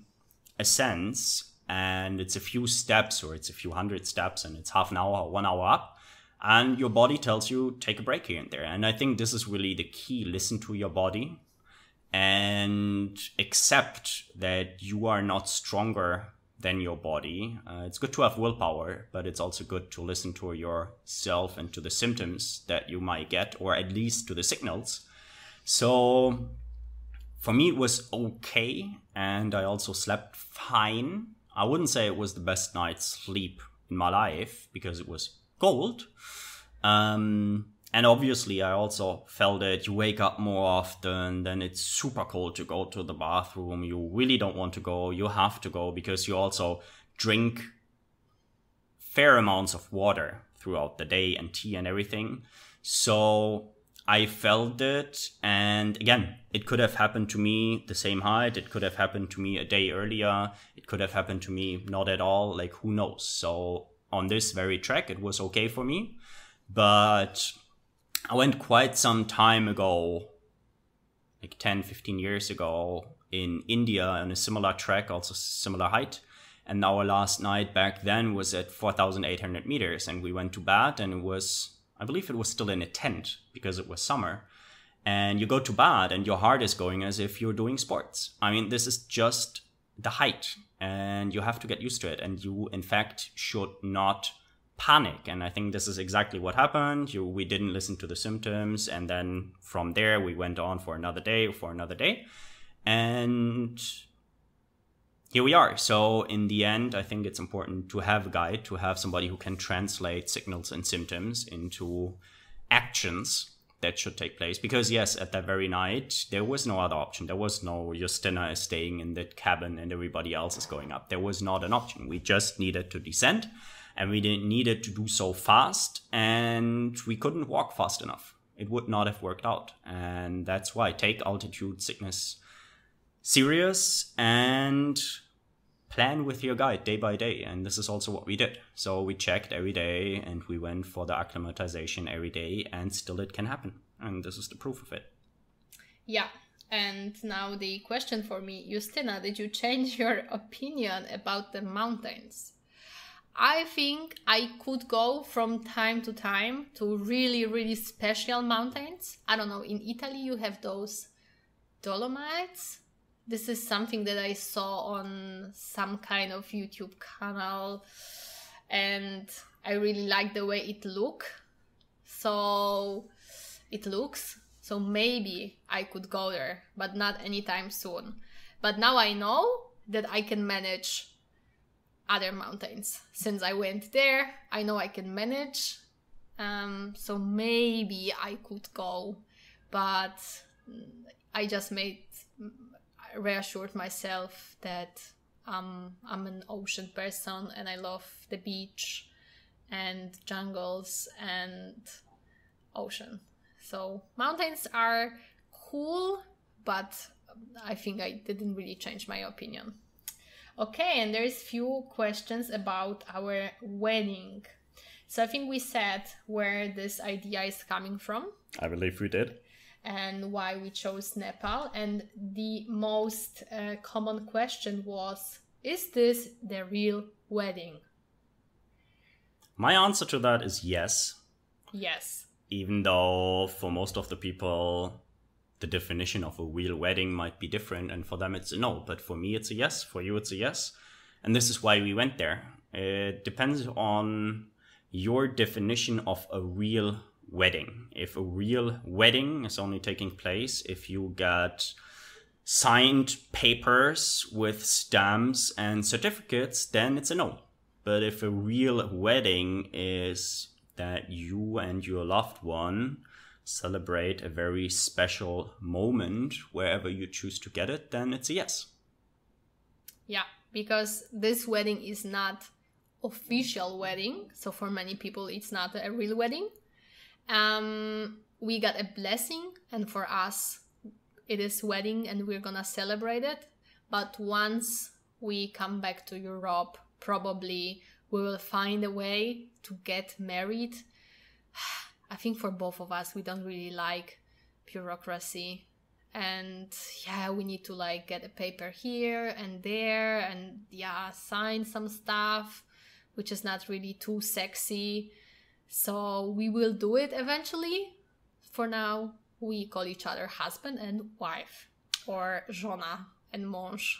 ascents, and it's a few steps, or it's a few hundred steps, and it's half an hour, 1 hour up, and your body tells you take a break here and there. And I think this is really the key. Listen to your body and accept that you are not stronger than your body. It's good to have willpower, but it's also good to listen to yourself and to the symptoms that you might get, or at least to the signals. So for me, it was okay, and I also slept fine. I wouldn't say it was the best night's sleep in my life because it was cold. And obviously, I also felt that you wake up more often, then it's super cold to go to the bathroom. You really don't want to go. You have to go because you also drink fair amounts of water throughout the day and tea and everything. So I felt it. And again, it could have happened to me the same height. It could have happened to me a day earlier. It could have happened to me not at all. Like, who knows? So on this very trek, it was okay for me. But I went quite some time ago, like 10, 15 years ago, in India on a similar trek, also similar height. And our last night back then was at 4,800 meters. And we went to bed, and it was, I believe it was still in a tent because it was summer. And you go to bed and your heart is going as if you're doing sports. I mean, this is just the height, and you have to get used to it. And you, in fact, should not panic. And I think this is exactly what happened. We didn't listen to the symptoms, and then from there we went on for another day, and here we are. So in the end, I think it's important to have a guide, to have somebody who can translate signals and symptoms into actions that should take place. Because yes, at that very night there was no other option. There was no Justina is staying in the cabin and everybody else is going up. There was not an option. We just needed to descend. And we didn't need it to do so fast, and we couldn't walk fast enough. It would not have worked out. And that's why take altitude sickness serious and plan with your guide day by day. And this is also what we did. So we checked every day, and we went for the acclimatization every day, and still it can happen. And this is the proof of it. Yeah. And now the question for me, Justina, did you change your opinion about the mountains? I think I could go from time to time to really, really special mountains. I don't know, in Italy you have those Dolomites. This is something that I saw on some kind of YouTube channel, and I really like the way it looks. So maybe I could go there, but not anytime soon. But now I know that I can manage other mountains. Since I went there, I know I can manage. So maybe I could go, but I just reassured myself that I'm an ocean person and I love the beach and jungles and ocean. So mountains are cool, but I think I didn't really change my opinion. Okay, and there's few questions about our wedding. So I think we said where this idea is coming from. I believe we did. And why we chose Nepal. And the most common question was, is this the real wedding? My answer to that is yes. Yes. Even though for most of the people, the definition of a real wedding might be different, and for them it's a no. But for me, it's a yes. For you, it's a yes. And this is why we went there. It depends on your definition of a real wedding. If a real wedding is only taking place if you get signed papers with stamps and certificates, then it's a no. But if a real wedding is that you and your loved one celebrate a very special moment wherever you choose to get it, then it's a yes. Yeah, because this wedding is not official wedding. So for many people, it's not a real wedding. We got a blessing, and for us, it is wedding and we're gonna celebrate it. But once we come back to Europe, probably we will find a way to get married. I think for both of us, we don't really like bureaucracy. And yeah, we need to like get a paper here and there and yeah, sign some stuff, which is not really too sexy. So we will do it eventually. For now, we call each other husband and wife, or żona and mąż.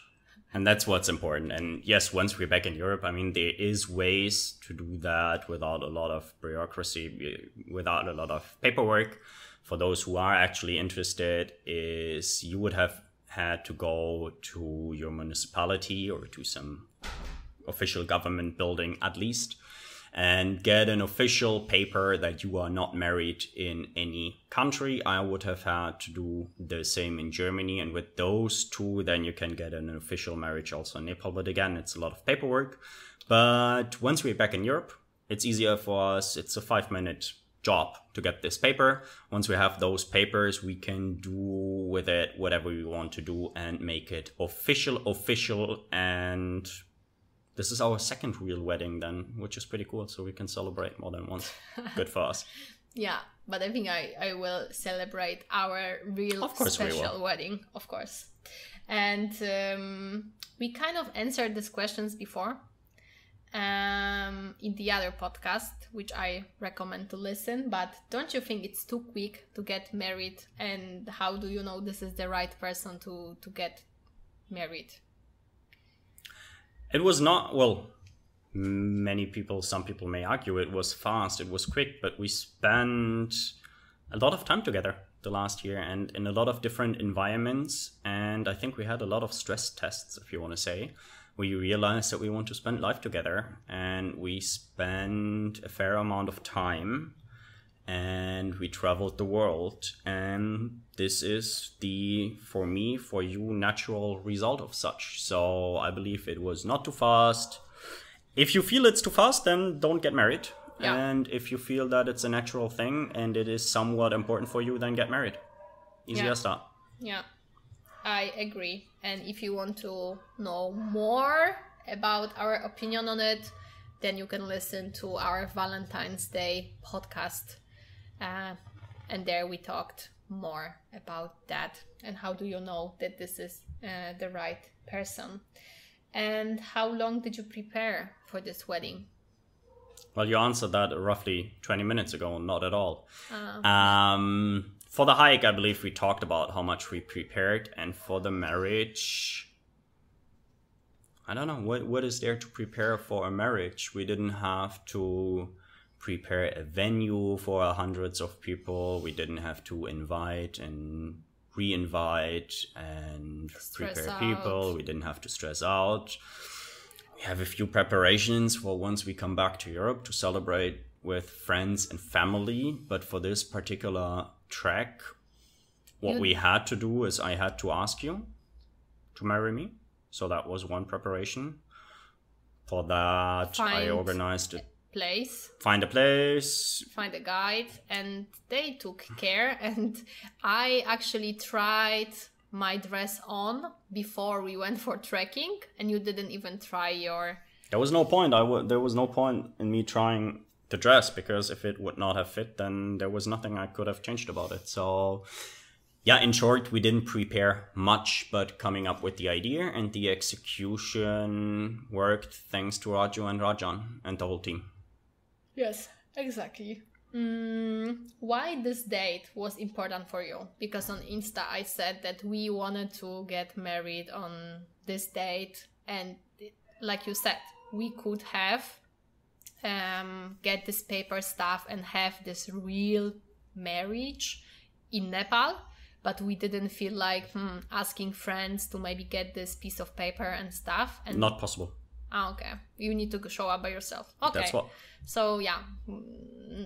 And that's what's important. And yes, once we're back in Europe, I mean, there is ways to do that without a lot of bureaucracy, without a lot of paperwork. For those who are actually interested, is you would have had to go to your municipality or to some official government building at least, and get an official paper that you are not married in any country. I would have had to do the same in Germany. And with those two, then you can get an official marriage also in Nepal. But again, it's a lot of paperwork. But once we're back in Europe, it's easier for us. It's a 5-minute job to get this paper. Once we have those papers, we can do with it whatever we want to do and make it official. And this is our second real wedding then, which is pretty cool. So we can celebrate more than once. Good for us. Yeah, but I think I will celebrate our real special wedding, of course. And we kind of answered these questions before in the other podcast, which I recommend to listen. But don't you think it's too quick to get married? And how do you know this is the right person to get married? It was not, well, some people may argue it was fast, it was quick, but we spent a lot of time together the last year and in a lot of different environments. And I think we had a lot of stress tests, if you want to say. We realized that we want to spend life together, and we spent a fair amount of time and we traveled the world. And this is the, for me, for you, natural result of such. So I believe it was not too fast. If you feel it's too fast, then don't get married. Yeah. And if you feel that it's a natural thing and it is somewhat important for you, then get married. Easy as that. Yeah, I agree. And if you want to know more about our opinion on it, then you can listen to our Valentine's Day podcast. And there we talked more about that and how do you know that this is the right person. And how long did you prepare for this wedding? Well, you answered that roughly 20 minutes ago, not at all. For the hike, I believe we talked about how much we prepared, and for the marriage, I don't know, what is there to prepare for a marriage? We didn't have to prepare a venue for hundreds of people. We didn't have to invite and re-invite and prepare people. We didn't have to stress out. We have a few preparations for once we come back to Europe to celebrate with friends and family. But for this particular trek, what we had to do is I had to ask you to marry me. So that was one preparation. For that, I organized it. Find a place. Find a guide. And they took care. And I actually tried my dress on before we went for trekking. And you didn't even try your... There was no point. There was no point in me trying the dress, because if it would not have fit, then there was nothing I could have changed about it. So... yeah, in short, we didn't prepare much, but coming up with the idea and the execution worked thanks to Raju and Rajan and the whole team. Yes, exactly. Why this date was important for you? Because on Insta I said that we wanted to get married on this date, and like you said, we could have get this paper stuff and have this real marriage in Nepal. But we didn't feel like asking friends to maybe get this piece of paper and stuff. And not possible. Okay. You need to show up by yourself. Okay. That's what. So, yeah.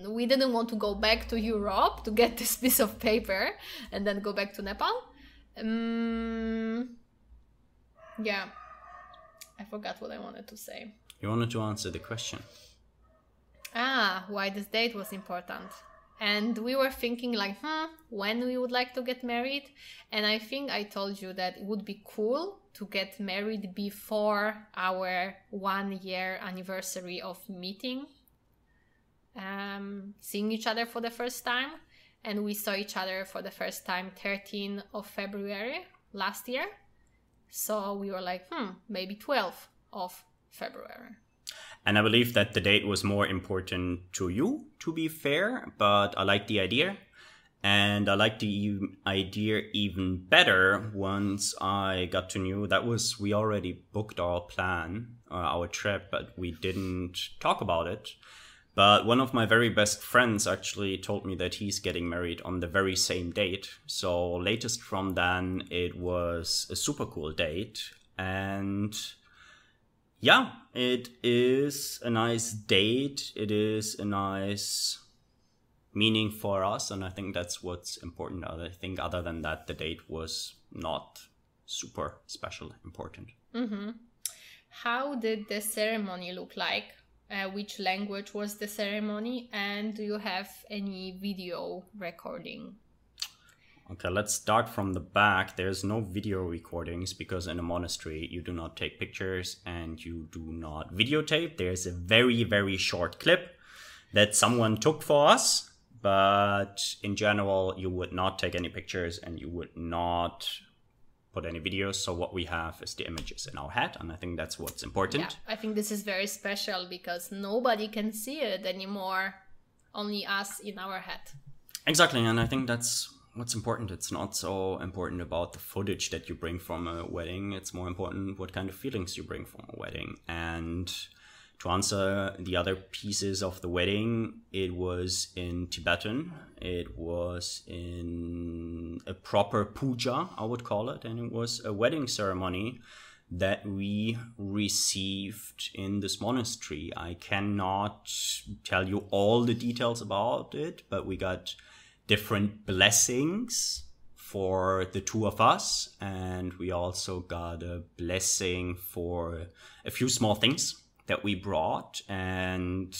We didn't want to go back to Europe to get this piece of paper and then go back to Nepal. Yeah. I forgot what I wanted to say. You wanted to answer the question. Why this date was important. And we were thinking like, when we would like to get married. And I think I told you that it would be cool to get married before our 1 year anniversary of meeting, seeing each other for the first time. And we saw each other for the first time 13th of February last year. So we were like, maybe 12th of February. And I believe that the date was more important to you, to be fair, but I like the idea. And I like the idea even better once I got to know we already booked our plan, our trip, but we didn't talk about it. But one of my very best friends actually told me that he's getting married on the very same date. So latest from then, it was a super cool date. And... yeah, it is a nice date. It is a nice meaning for us. And I think that's what's important. I think other than that, the date was not super special important. Mm-hmm. How did the ceremony look like? Which language was the ceremony? And do you have any video recording? Okay, let's start from the back. There's no video recordings because in a monastery you do not take pictures and you do not videotape. There's a very, very short clip that someone took for us, but in general you would not take any pictures and you would not put any videos. So what we have is the images in our head, and I think that's what's important. Yeah, I think this is very special because nobody can see it anymore, only us in our head. Exactly, and I think that's what's important. It's not so important about the footage that you bring from a wedding. It's more important what kind of feelings you bring from a wedding. And to answer the other pieces of the wedding, it was in Tibetan. It was in a proper puja, I would call it. And it was a wedding ceremony that we received in this monastery. I cannot tell you all the details about it, but we got different blessings for the two of us, and we also got a blessing for a few small things that we brought. And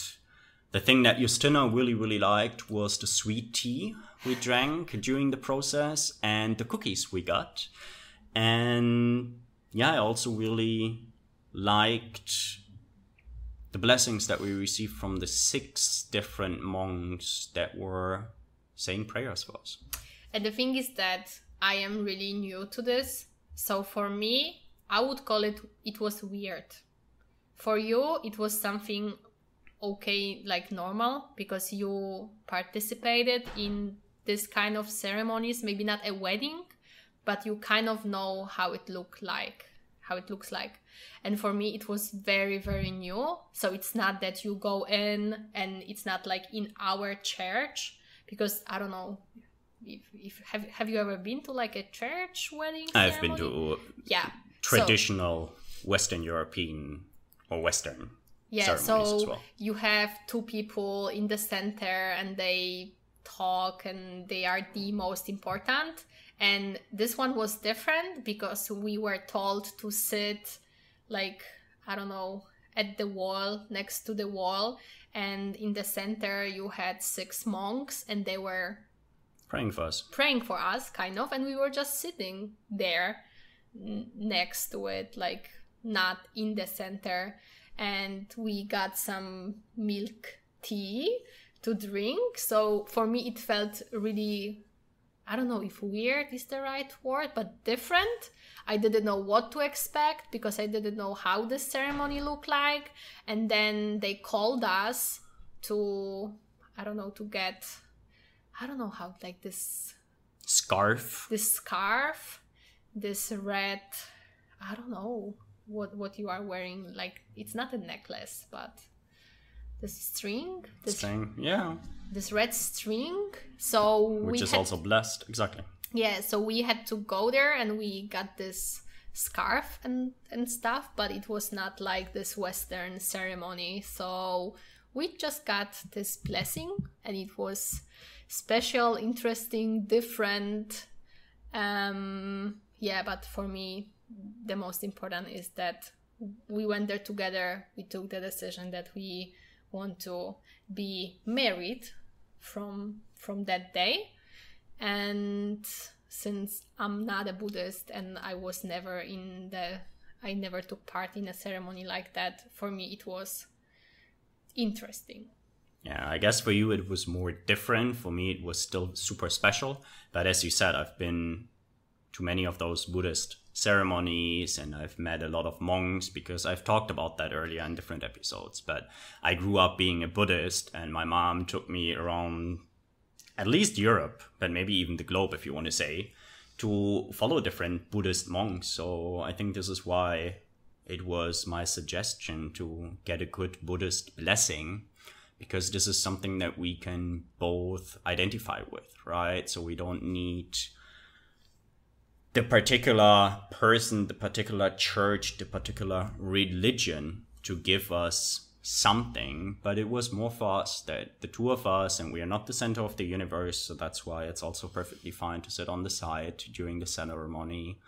the thing that Justina really, really liked was the sweet tea we drank during the process and the cookies we got. And yeah, I also really liked the blessings that we received from the 6 different monks that were saying prayers for us. And the thing is that I am really new to this. So for me, I would call it was weird. For you, it was something okay, like normal, because you participated in this kind of ceremonies, maybe not a wedding, but you kind of know how it looks like. And for me, it was very, very new. So it's not that you go in and it's not like in our church, because I don't know if have you ever been to like a church wedding ceremony? I've been to traditional Western European or Western ceremonies as well. You have two people in the center and they talk and they are the most important. And this one was different because we were told to sit like, I don't know, at the wall, next to the wall. And in the center you had 6 monks and they were praying for us, kind of. And we were just sitting there next to it, like not in the center. And we got some milk tea to drink. So for me, it felt really, I don't know if weird is the right word, but different. I didn't know what to expect because I didn't know how the ceremony looked like. And then they called us to, I don't know, to get, I don't know how, like this scarf, this red, I don't know what you are wearing. Like, it's not a necklace, but this string, this red string. So which is also blessed, exactly. Yeah, so we had to go there and we got this scarf and stuff, but it was not like this Western ceremony. So we just got this blessing and it was special, interesting, different. But for me, the most important is that we went there together. We took the decision that we want to be married from that day. And since I'm not a Buddhist and I never took part in a ceremony like that, for me it was interesting. Yeah, I guess for you it was more different. For me it was still super special. But as you said, I've been to many of those Buddhist ceremonies and I've met a lot of monks, because I've talked about that earlier in different episodes. But I grew up being a Buddhist and my mom took me around at least Europe, but maybe even the globe, if you want to say, to follow different Buddhist monks. So I think this is why it was my suggestion to get a good Buddhist blessing, because this is something that we can both identify with, right? So we don't need the particular person, the particular church, the particular religion to give us something, but it was more for us, that the two of us, and we are not the center of the universe, so that's why it's also perfectly fine to sit on the side during the ceremony.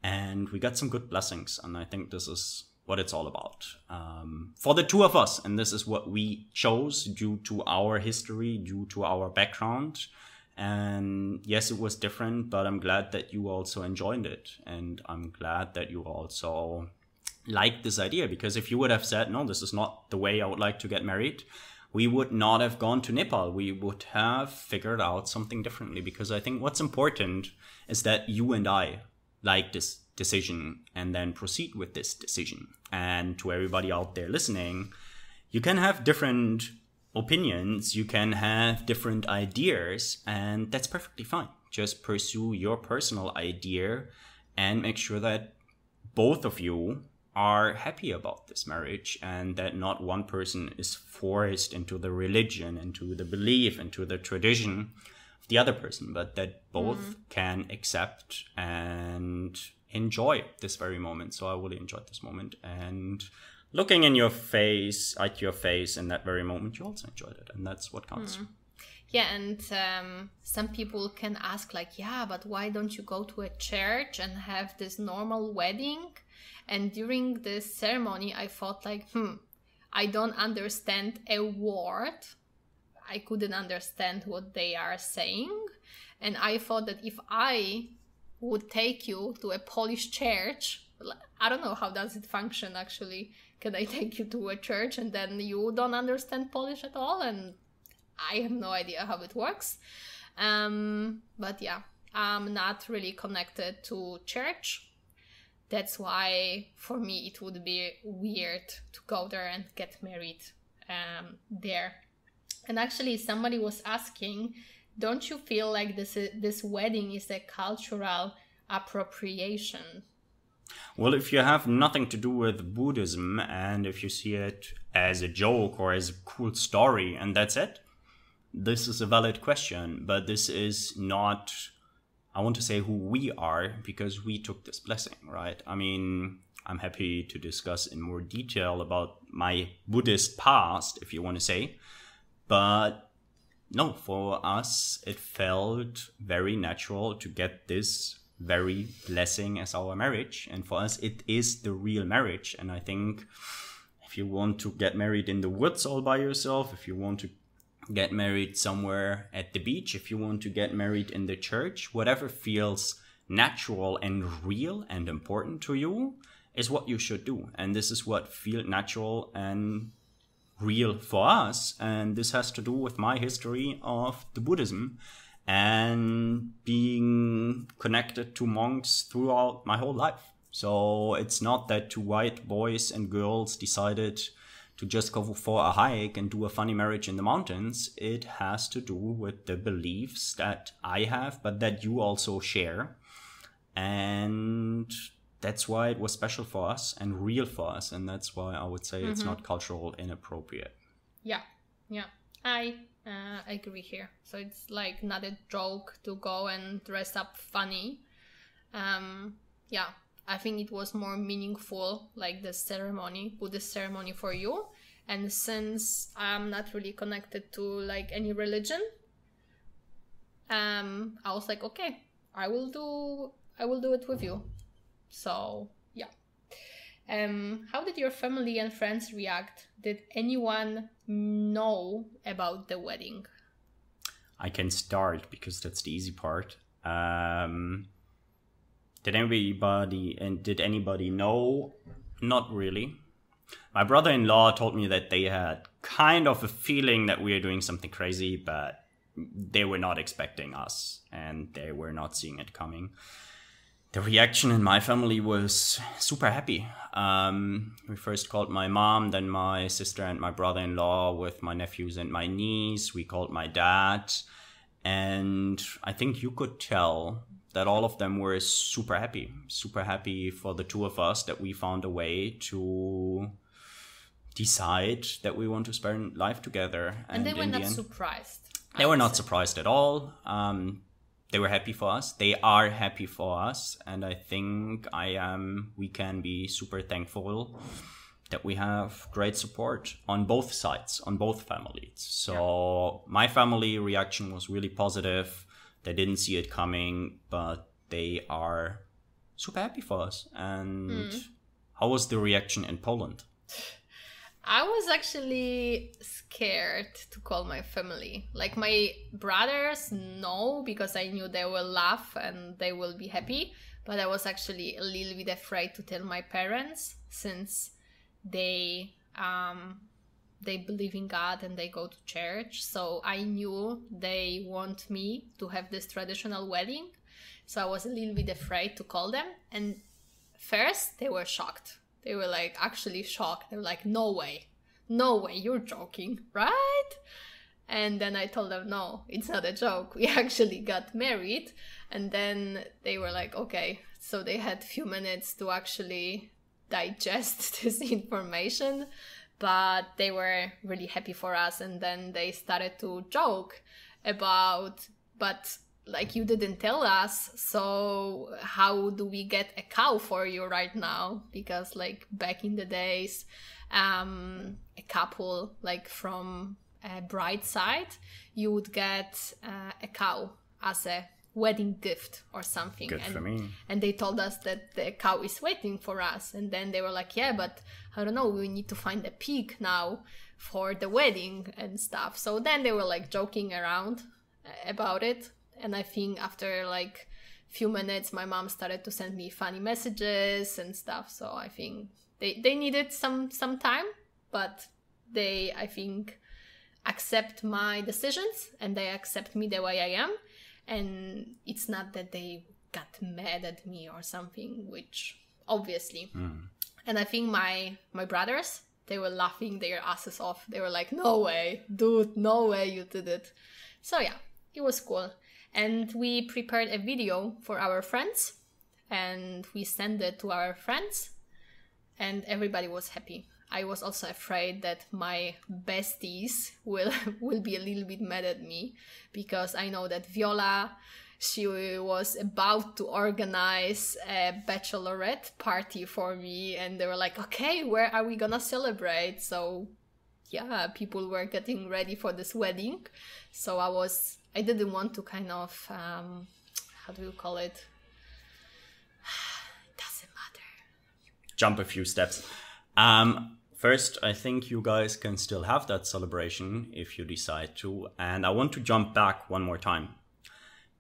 And we got some good blessings, and I think this is what it's all about for the two of us, and this is what we chose due to our history, due to our background. And yes, it was different, but I'm glad that you also enjoyed it, and I'm glad that you also like this idea, because if you would have said, no, this is not the way I would like to get married, we would not have gone to Nepal. We would have figured out something differently, because I think what's important is that you and I like this decision and then proceed with this decision. And to everybody out there listening, you can have different opinions, you can have different ideas, and that's perfectly fine. Just pursue your personal idea and make sure that both of you are happy about this marriage, and that not one person is forced into the religion, into the belief, into the tradition of the other person, but that both can accept and enjoy this very moment. So I really enjoyed this moment, and looking in your face, at your face in that very moment, you also enjoyed it, and that's what counts. Yeah, and some people can ask like, yeah, but why don't you go to a church and have this normal wedding? And during this ceremony, I thought like, I don't understand a word. I couldn't understand what they are saying. And I thought that if I would take you to a Polish church, I don't know how does it function actually. Can I take you to a church and then you don't understand Polish at all? And I have no idea how it works. But yeah, I'm not really connected to church. That's why for me it would be weird to go there and get married there. And actually somebody was asking, don't you feel like this wedding is a cultural appropriation? Well, if you have nothing to do with Buddhism and if you see it as a joke or as a cool story and that's it, this is a valid question. But this is not, I want to say, who we are, because we took this blessing, right? I mean, I'm happy to discuss in more detail about my Buddhist past, if you want to say. But no, for us, it felt very natural to get this very blessing as our marriage. And for us, it is the real marriage. And I think if you want to get married in the woods all by yourself, if you want to get married somewhere at the beach, if you want to get married in the church, whatever feels natural and real and important to you is what you should do. And this is what feels natural and real for us. And this has to do with my history of the Buddhism and being connected to monks throughout my whole life. So it's not that two white boys and girls decided to just go for a hike and do a funny marriage in the mountains. It has to do with the beliefs that I have, but that you also share. And that's why it was special for us and real for us. And that's why I would say it's not cultural inappropriate. Yeah. I agree here. So it's like not a joke to go and dress up funny. I think it was more meaningful, like the ceremony, Buddhist ceremony for you. And since I'm not really connected to like any religion, I was like, okay, I will do it with you. So yeah. How did your family and friends react? Did anyone know about the wedding? I can start because that's the easy part. Did anybody know? Not really. My brother-in-law told me that they had kind of a feeling that we are doing something crazy, but they were not expecting us and they were not seeing it coming. The reaction in my family was super happy. We first called my mom, then my sister and my brother-in-law with my nephews and my niece. We called my dad. And I think you could tell that all of them were super happy for the two of us, that we found a way to decide that we want to spend life together. And they were not surprised. They were not surprised at all. They were happy for us. They are happy for us. And I think we can be super thankful that we have great support on both sides, on both families. So my family reaction was really positive. They didn't see it coming, but they are super happy for us. And how was the reaction in Poland? I was actually scared to call my family. Like my brothers, no, because I knew they will laugh and they will be happy. But I was actually a little bit afraid to tell my parents, since they believe in God and they go to church. So I knew they want me to have this traditional wedding. So I was a little bit afraid to call them. And first they were shocked. They were like actually shocked. They were like, no way, you're joking, right? And then I told them, no, it's not a joke. We actually got married. And then they were like, okay. So they had a few minutes to actually digest this information. But they were really happy for us. And then they started to joke about, but like, you didn't tell us, so how do we get a cow for you right now? Because like back in the days, a couple like from a bride side, you would get a cow as a wedding gift or something. Good for me. And they told us that the cow is waiting for us. And then they were like, yeah, but I don't know, we need to find a pig now for the wedding and stuff. So then they were like joking around about it. And I think after like few minutes, my mom started to send me funny messages and stuff. So I think they needed some time, but they, I think, accept my decisions and they accept me the way I am. And it's not that they got mad at me or something, which obviously. And I think my brothers, They were laughing their asses off. They were like, no way, dude, no way you did it. So yeah, it was cool. And we prepared a video for our friends and we sent it to our friends and everybody was happy. I was also afraid that my besties will be a little bit mad at me because I know that Viola, she was about to organize a bachelorette party for me and they were like, okay, where are we gonna celebrate? So yeah, people were getting ready for this wedding. So I didn't want to kind of, how do you call it? It doesn't matter. Jump a few steps. First, I think you guys can still have that celebration if you decide to. And I want to jump back one more time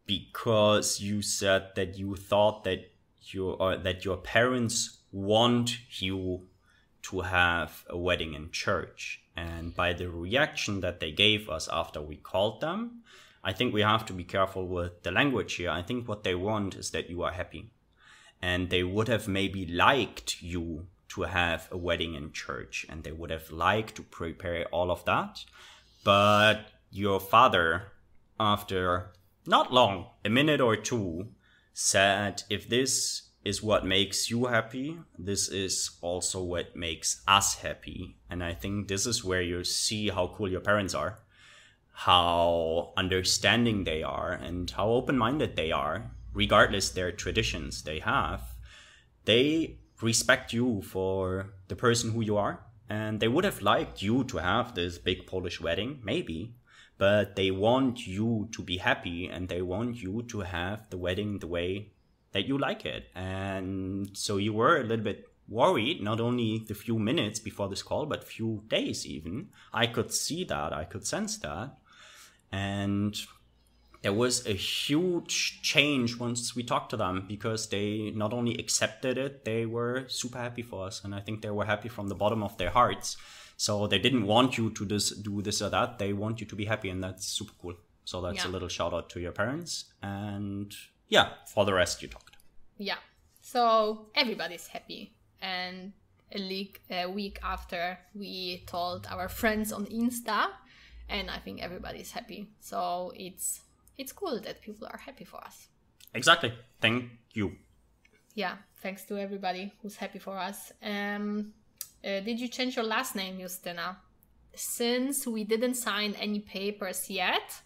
because you said that you thought that your parents want you to have a wedding in church. And by the reaction that they gave us after we called them, I think we have to be careful with the language here. I think what they want is that you are happy. And they would have maybe liked you to have a wedding in church and they would have liked to prepare all of that. But your father, after not long, a minute or two, said, if this is what makes you happy, this is also what makes us happy. And I think this is where you see how cool your parents are, how understanding they are, and how open-minded they are, regardless their traditions they have. They respect you for the person who you are, and they would have liked you to have this big Polish wedding, maybe, but they want you to be happy and they want you to have the wedding the way that you like it. And so you were a little bit worried, not only the few minutes before this call, but few days even. I could see that, I could sense that. And there was a huge change once we talked to them because they not only accepted it, they were super happy for us. And I think they were happy from the bottom of their hearts. So they didn't want you to do this or that. They want you to be happy, and that's super cool. So that's a little shout out to your parents. And yeah, for the rest you talked. Yeah, so everybody's happy. And a week after, we told our friends on Insta, and I think everybody's happy. So it's cool that people are happy for us. Exactly. Thank you. Yeah, thanks to everybody who's happy for us. Did you change your last name, Justyna? Since we didn't sign any papers yet,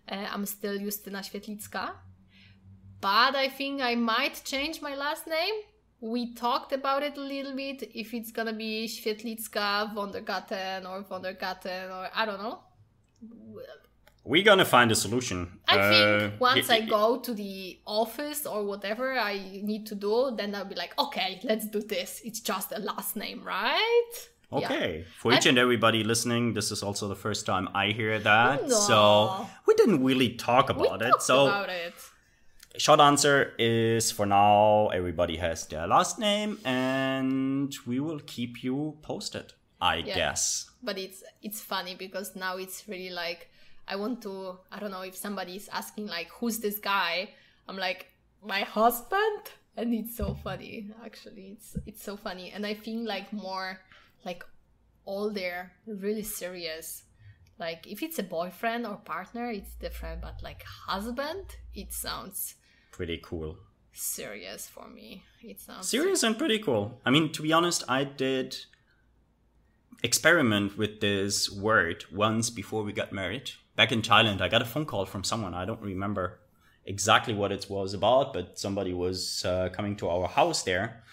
I'm still Justyna Świetlicka. But I think I might change my last name. We talked about it a little bit, if it's gonna be Świetlicka, Wondergatten, or I don't know. We're gonna find a solution. I think once I go to the office or whatever I need to do, then I'll be like, okay, let's do this. It's just a last name, right? Okay. Yeah. For each and everybody listening, this is also the first time I hear that. No. So we didn't really talk about it. Short answer is, for now, everybody has their last name and we will keep you posted, I guess. But it's funny because now it's really like, I don't know if somebody is asking like, who's this guy? I'm like, my husband? And it's so funny, actually. It's so funny. And I feel like more like older, really serious. Like if it's a boyfriend or partner, it's different. But like husband, it sounds pretty cool. Serious for me. It sounds serious and pretty cool. I mean, to be honest, I did experiment with this word once before we got married. Back in Thailand, I got a phone call from someone. I don't remember exactly what it was about, but somebody was coming to our house there,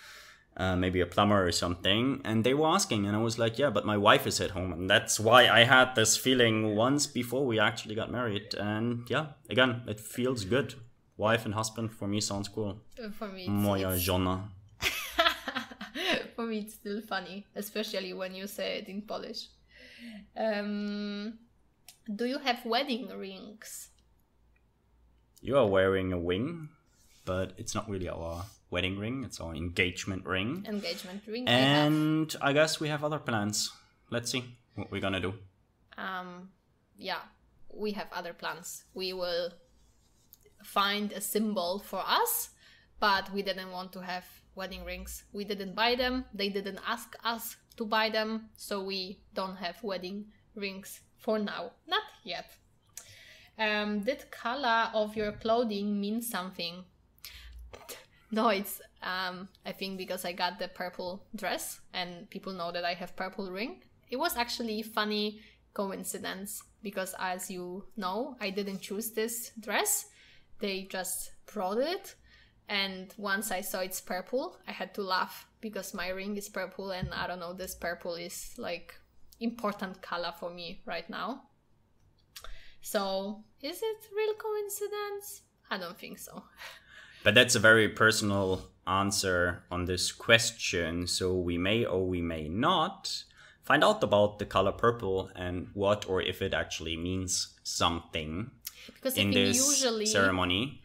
maybe a plumber or something, and they were asking, and I was like, yeah, but my wife is at home. And that's why I had this feeling once before we actually got married. And yeah, again, it feels good. Wife and husband, for me, sounds cool. For me, Moja żona. For me, it's still funny, especially when you say it in Polish. Do you have wedding rings? You are wearing a ring, but it's not really our wedding ring. It's our engagement ring. Engagement ring. And I guess we have other plans. Let's see what we're gonna do. Yeah, we have other plans. We will find a symbol for us, but we didn't want to have wedding rings. We didn't buy them. They didn't ask us to buy them, so we don't have wedding rings for now. Not yet. Did color of your clothing mean something? No, it's I think because I got the purple dress and people know that I have purple ring. It was actually funny coincidence because, as you know, I didn't choose this dress. They just brought it, and once I saw it's purple, I had to laugh because my ring is purple, and I don't know, this purple is like important color for me right now. So is it real coincidence? I don't think so. But that's a very personal answer on this question, so we may or we may not find out about the color purple and what or if it actually means something because in this ceremony.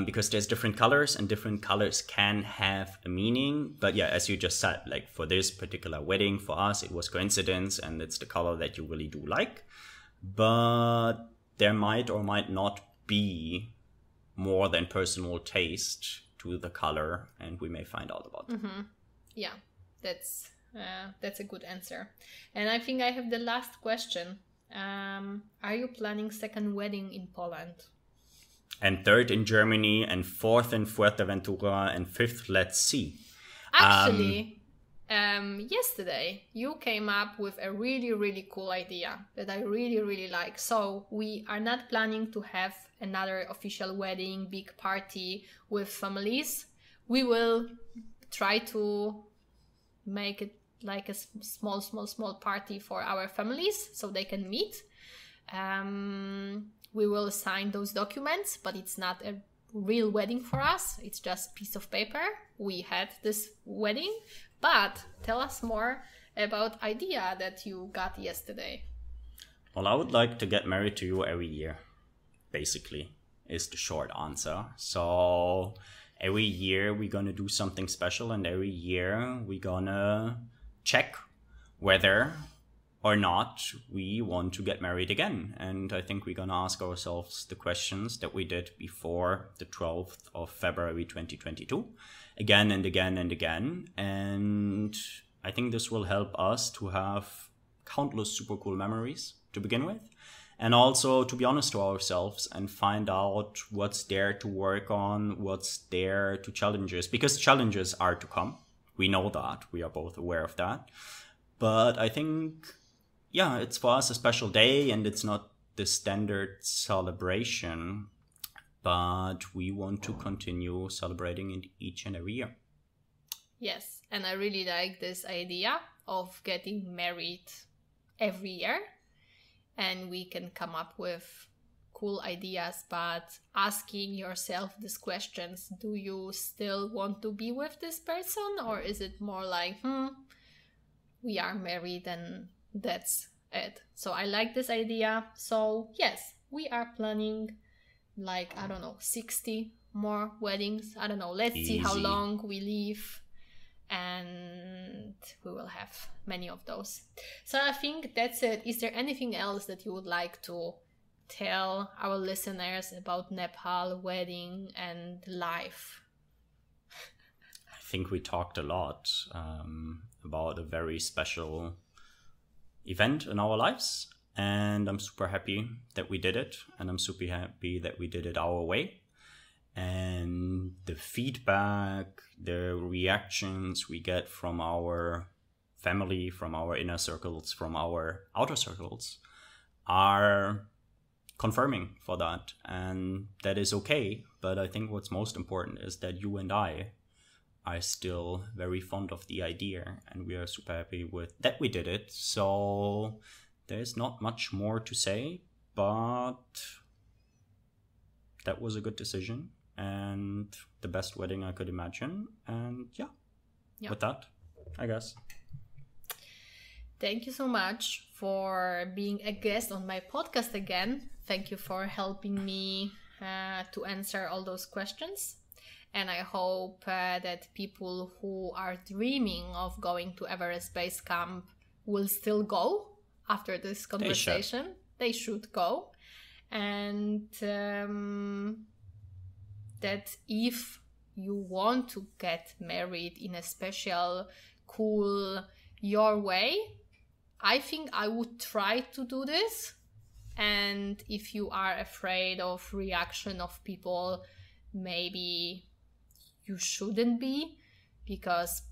Because there's different colors and different colors can have a meaning. But yeah, as you just said, like for this particular wedding, for us, it was coincidence and it's the color that you really do like. But there might or might not be more than personal taste to the color, and we may find out about it. Yeah, that's a good answer. And I think I have the last question. Are you planning second wedding in Poland? And third in Germany, and fourth in Fuerteventura, and fifth, let's see. Actually, yesterday you came up with a really, really cool idea that I really, really like. So we are not planning to have another official wedding, big party with families. We will try to make it like a small party for our families so they can meet. We will sign those documents, but it's not a real wedding for us. It's just a piece of paper. We had this wedding, but tell us more about idea that you got yesterday. Well, I would like to get married to you every year, basically, is the short answer. So every year we're going to do something special, and every year we're going to check whether or not we want to get married again. And I think we're going to ask ourselves the questions that we did before the 12th of February 2022, again and again and again. And I think this will help us to have countless super cool memories to begin with. And also to be honest to ourselves and find out what's there to work on, what's there to challenge us. Because challenges are to come. We know that. We are both aware of that. But I think, yeah, it's for us a special day, and it's not the standard celebration, but we want to continue celebrating it each and every year. Yes, and I really like this idea of getting married every year, and we can come up with cool ideas, but asking yourself these questions, do you still want to be with this person, or is it more like, we are married and that's it? So I like this idea. So yes, we are planning 60 more weddings. I don't know. Let's see how long we live, and we will have many of those. So I think that's it. Is there anything else that you would like to tell our listeners about Nepal wedding and life? I think we talked a lot about a very special event in our lives, and I'm super happy that we did it, and I'm super happy that we did it our way. And the feedback, the reactions we get from our family, from our inner circles, from our outer circles are confirming for that, and that is okay. But I think what's most important is that you and I are still very fond of the idea, and we are super happy with that we did it. So there's not much more to say, but that was a good decision and the best wedding I could imagine. And yeah. With that, I guess. Thank you so much for being a guest on my podcast again. Thank you for helping me to answer all those questions. And I hope that people who are dreaming of going to Everest Base Camp will still go after this conversation. They should go. And that if you want to get married in a special, cool, your way, I think I would try to do this. And if you are afraid of reaction of people, maybe you shouldn't be, because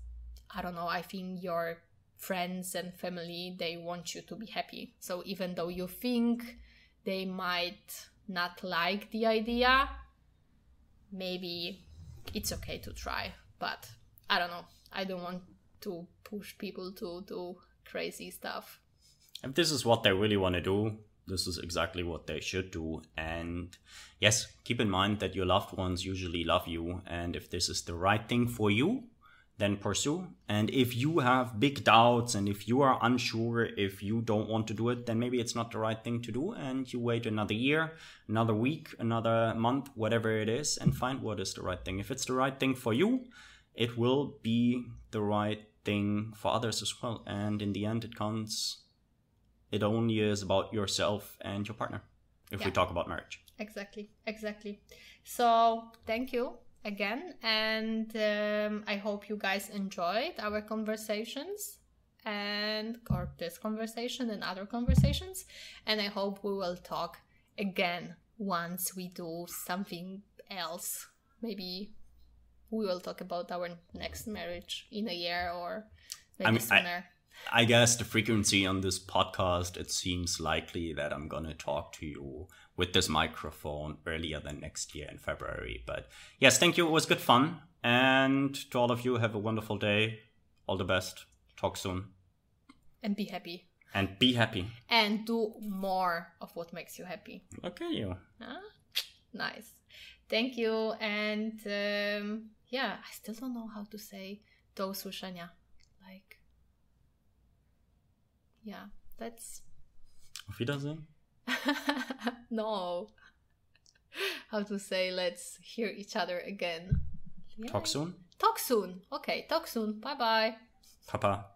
I don't know, I think your friends and family, they want you to be happy. So even though you think they might not like the idea, maybe it's okay to try. But I don't know, I don't want to push people to do crazy stuff. If this is what they really want to do, this is exactly what they should do. And yes, keep in mind that your loved ones usually love you. And if this is the right thing for you, then pursue. And if you have big doubts and if you are unsure, if you don't want to do it, then maybe it's not the right thing to do. And you wait another year, another week, another month, whatever it is, and find what is the right thing. If it's the right thing for you, it will be the right thing for others as well. And in the end, it only is about yourself and your partner, if we talk about marriage. Exactly. So thank you again, and I hope you guys enjoyed our conversations or this conversation and other conversations, and I hope we will talk again once we do something else. Maybe we will talk about our next marriage in a year or maybe sooner. I guess the frequency on this podcast, it seems likely that I'm going to talk to you with this microphone earlier than next year in February. But yes, thank you. It was good fun. And to all of you, have a wonderful day. All the best. Talk soon. And be happy. And do more of what makes you happy. Okay. Nice. Thank you. And I still don't know how to say do usłyszenia. That's... Auf Wiedersehen? No. How to say let's hear each other again. Talk soon? Okay, talk soon. Bye-bye. Papa.